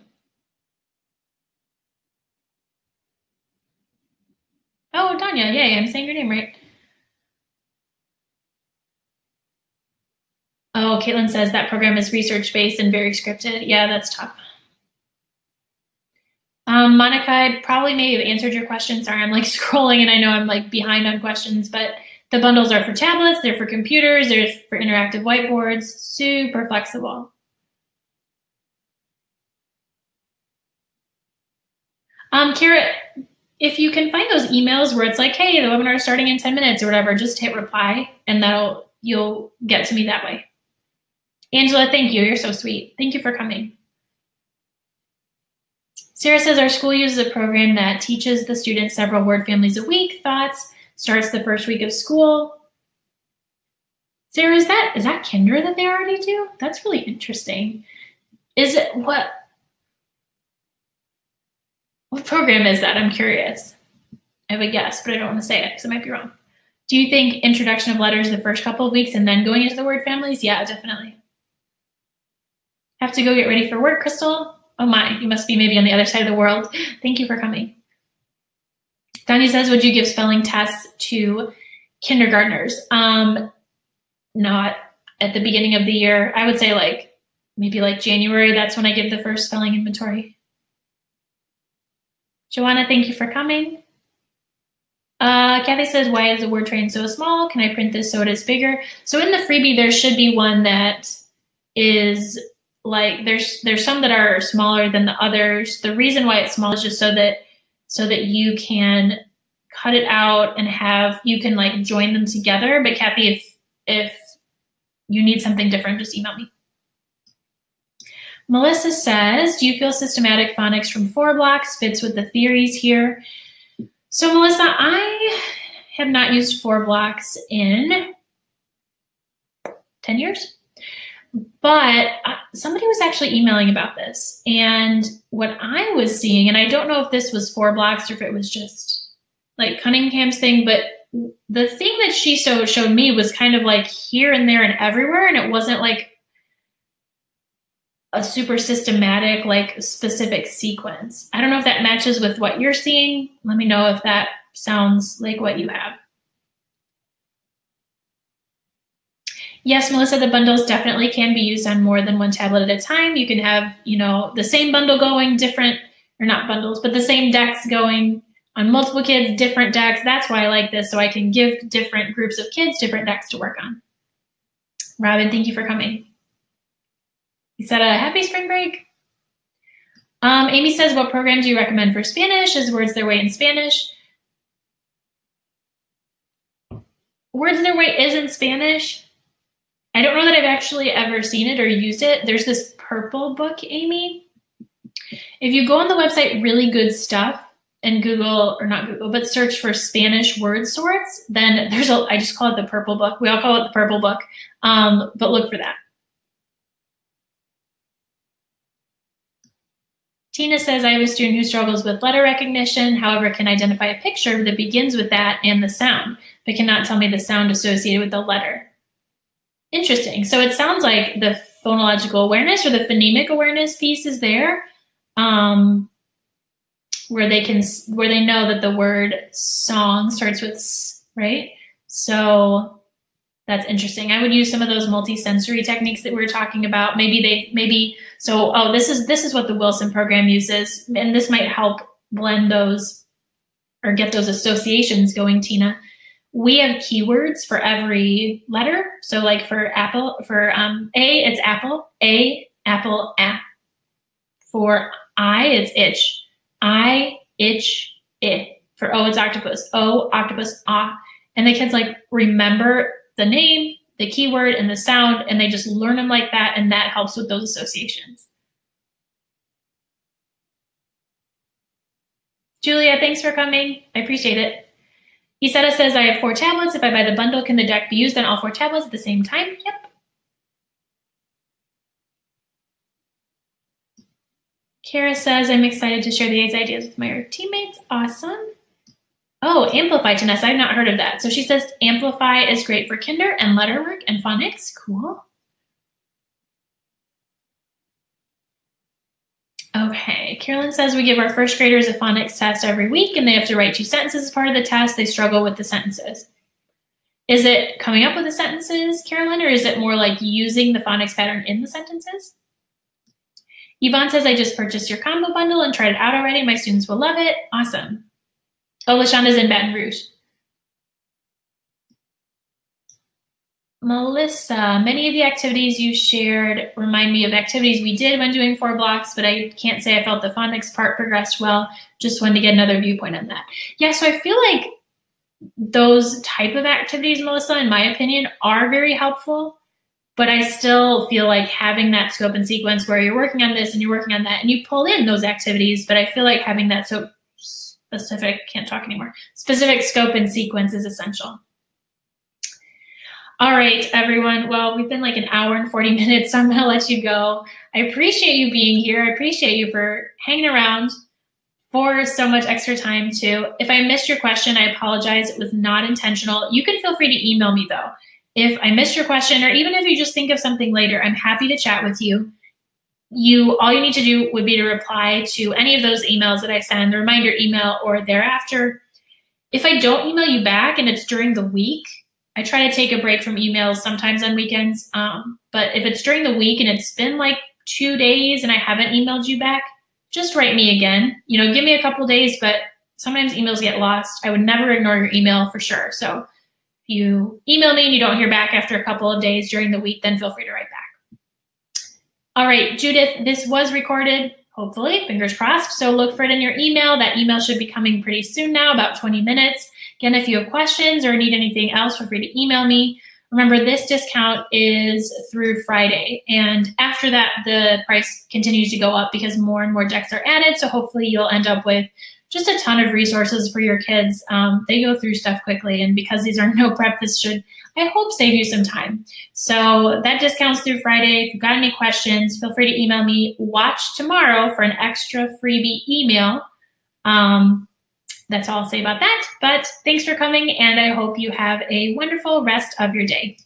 Speaker 1: Oh, Danya, yay, I'm saying your name right. Oh, Caitlin says that program is research-based and very scripted. Yeah, that's tough. Monica, I probably may have answered your question. Sorry, I'm like scrolling and I know I'm like behind on questions, but the bundles are for tablets, they're for computers, they're for interactive whiteboards, super flexible. Kira, if you can find those emails where it's like, hey, the webinar is starting in 10 minutes or whatever, just hit reply and you'll get to me that way. Angela, thank you. You're so sweet. Thank you for coming. Sarah says our school uses a program that teaches the students several word families a week. Thoughts? Starts the first week of school. Sarah, is that Kinder that they already do? That's really interesting. Is it what program is that? I'm curious. I have a guess, but I don't want to say it because I might be wrong. Do you think introduction of letters the first couple of weeks and then going into the word families? Yeah, definitely. Have to go get ready for work, Crystal? Oh my, you must be maybe on the other side of the world. Thank you for coming. Donnie says, would you give spelling tests to kindergartners? Not at the beginning of the year. I would say maybe January. That's when I give the first spelling inventory. Joanna, thank you for coming. Kathy says, why is the word train so small? Can I print this so it is bigger? So in the freebie, there should be one that is there's some that are smaller than the others. The reason why it's small is just so that you can cut it out and you can join them together. But Kathy, if you need something different, just email me. Melissa says, do you feel systematic phonics from 4 blocks fits with the theories here? So Melissa, I have not used 4 blocks in 10 years. But somebody was actually emailing about this. And what I was seeing, and I don't know if this was 4 blocks or if it was just Cunningham's thing, but the thing that she showed me was kind of here and there and everywhere. And it wasn't a super systematic, specific sequence. I don't know if that matches with what you're seeing. Let me know if that sounds like what you have. Yes, Melissa, the bundles definitely can be used on more than one tablet at a time. You can have, the same bundle going, different, or not bundles, but the same decks going on multiple kids, different decks. That's why I like this, so I can give different groups of kids different decks to work on. Robin, thank you for coming. You said a happy spring break. Amy says, what program do you recommend for Spanish? Is Words Their Way in Spanish? Words Their Way is in Spanish. I don't know that I've actually ever seen it or used it. There's this purple book, Amy. If you go on the website Really Good Stuff and Google, or not Google, but search for Spanish word sorts, then I just call it the purple book. We all call it the purple book, but look for that. Tina says, I have a student who struggles with letter recognition, however, can identify a picture that begins with that and the sound, but cannot tell me the sound associated with the letter. Interesting. So it sounds like the phonological awareness or the phonemic awareness piece is there, where they know that the word song starts with s, right? So that's interesting. I would use some of those multi-sensory techniques that we were talking about. This is what the Wilson program uses, and this might help blend those or get those associations going, Tina. We have keywords for every letter. So for apple, for A, it's apple, A, apple, A. For I, it's itch. I, itch, I. For O, it's octopus. O, octopus, ah. And the kids remember the name, the keyword, and the sound, and they just learn them like that, and that helps with those associations. Julia, thanks for coming. I appreciate it. Isetta says, I have 4 tablets. If I buy the bundle, can the deck be used on all 4 tablets at the same time? Yep. Kara says, I'm excited to share these ideas with my teammates. Awesome. Oh, Amplify, Tanessa. I've not heard of that. So she says Amplify is great for kinder and letterwork and phonics. Cool. Okay, Carolyn says we give our first graders a phonics test every week and they have to write 2 sentences as part of the test. They struggle with the sentences. Is it coming up with the sentences, Carolyn, or is it more like using the phonics pattern in the sentences? Yvonne says, I just purchased your combo bundle and tried it out already. My students will love it. Awesome. Oh, LaShonda's in Baton Rouge. Melissa, many of the activities you shared remind me of activities we did when doing 4 blocks, but I can't say I felt the phonics part progressed well. Just wanted to get another viewpoint on that. Yeah, so I feel like those type of activities, Melissa, in my opinion, are very helpful, but I still feel like having that scope and sequence where you're working on this and you're working on that and you pull in those activities, but I feel like having that so specific, can't talk anymore, specific scope and sequence is essential. All right, everyone. Well, we've been like an hour and 40 minutes, so I'm going to let you go. I appreciate you being here. I appreciate you for hanging around for so much extra time, too. If I missed your question, I apologize. It was not intentional. You can feel free to email me, though. If I missed your question, or even if you just think of something later, I'm happy to chat with you. All you need to do would be to reply to any of those emails that I send, the reminder email or thereafter. If I don't email you back and it's during the week, I try to take a break from emails sometimes on weekends, but if it's during the week and it's been like 2 days and I haven't emailed you back, just write me again. You know, give me a couple days, but sometimes emails get lost. I would never ignore your email for sure. So if you email me and you don't hear back after a couple of days during the week, then feel free to write back. All right, Judith, this was recorded, hopefully, fingers crossed. So look for it in your email. That email should be coming pretty soon now, about 20 minutes. Again, if you have questions or need anything else, feel free to email me. Remember, this discount is through Friday. And after that, the price continues to go up because more and more decks are added. So hopefully you'll end up with just a ton of resources for your kids. They go through stuff quickly. And because these are no prep, this should, I hope, save you some time. So that discount's through Friday. If you've got any questions, feel free to email me. Watch tomorrow for an extra freebie email. That's all I'll say about that. But thanks for coming, and I hope you have a wonderful rest of your day.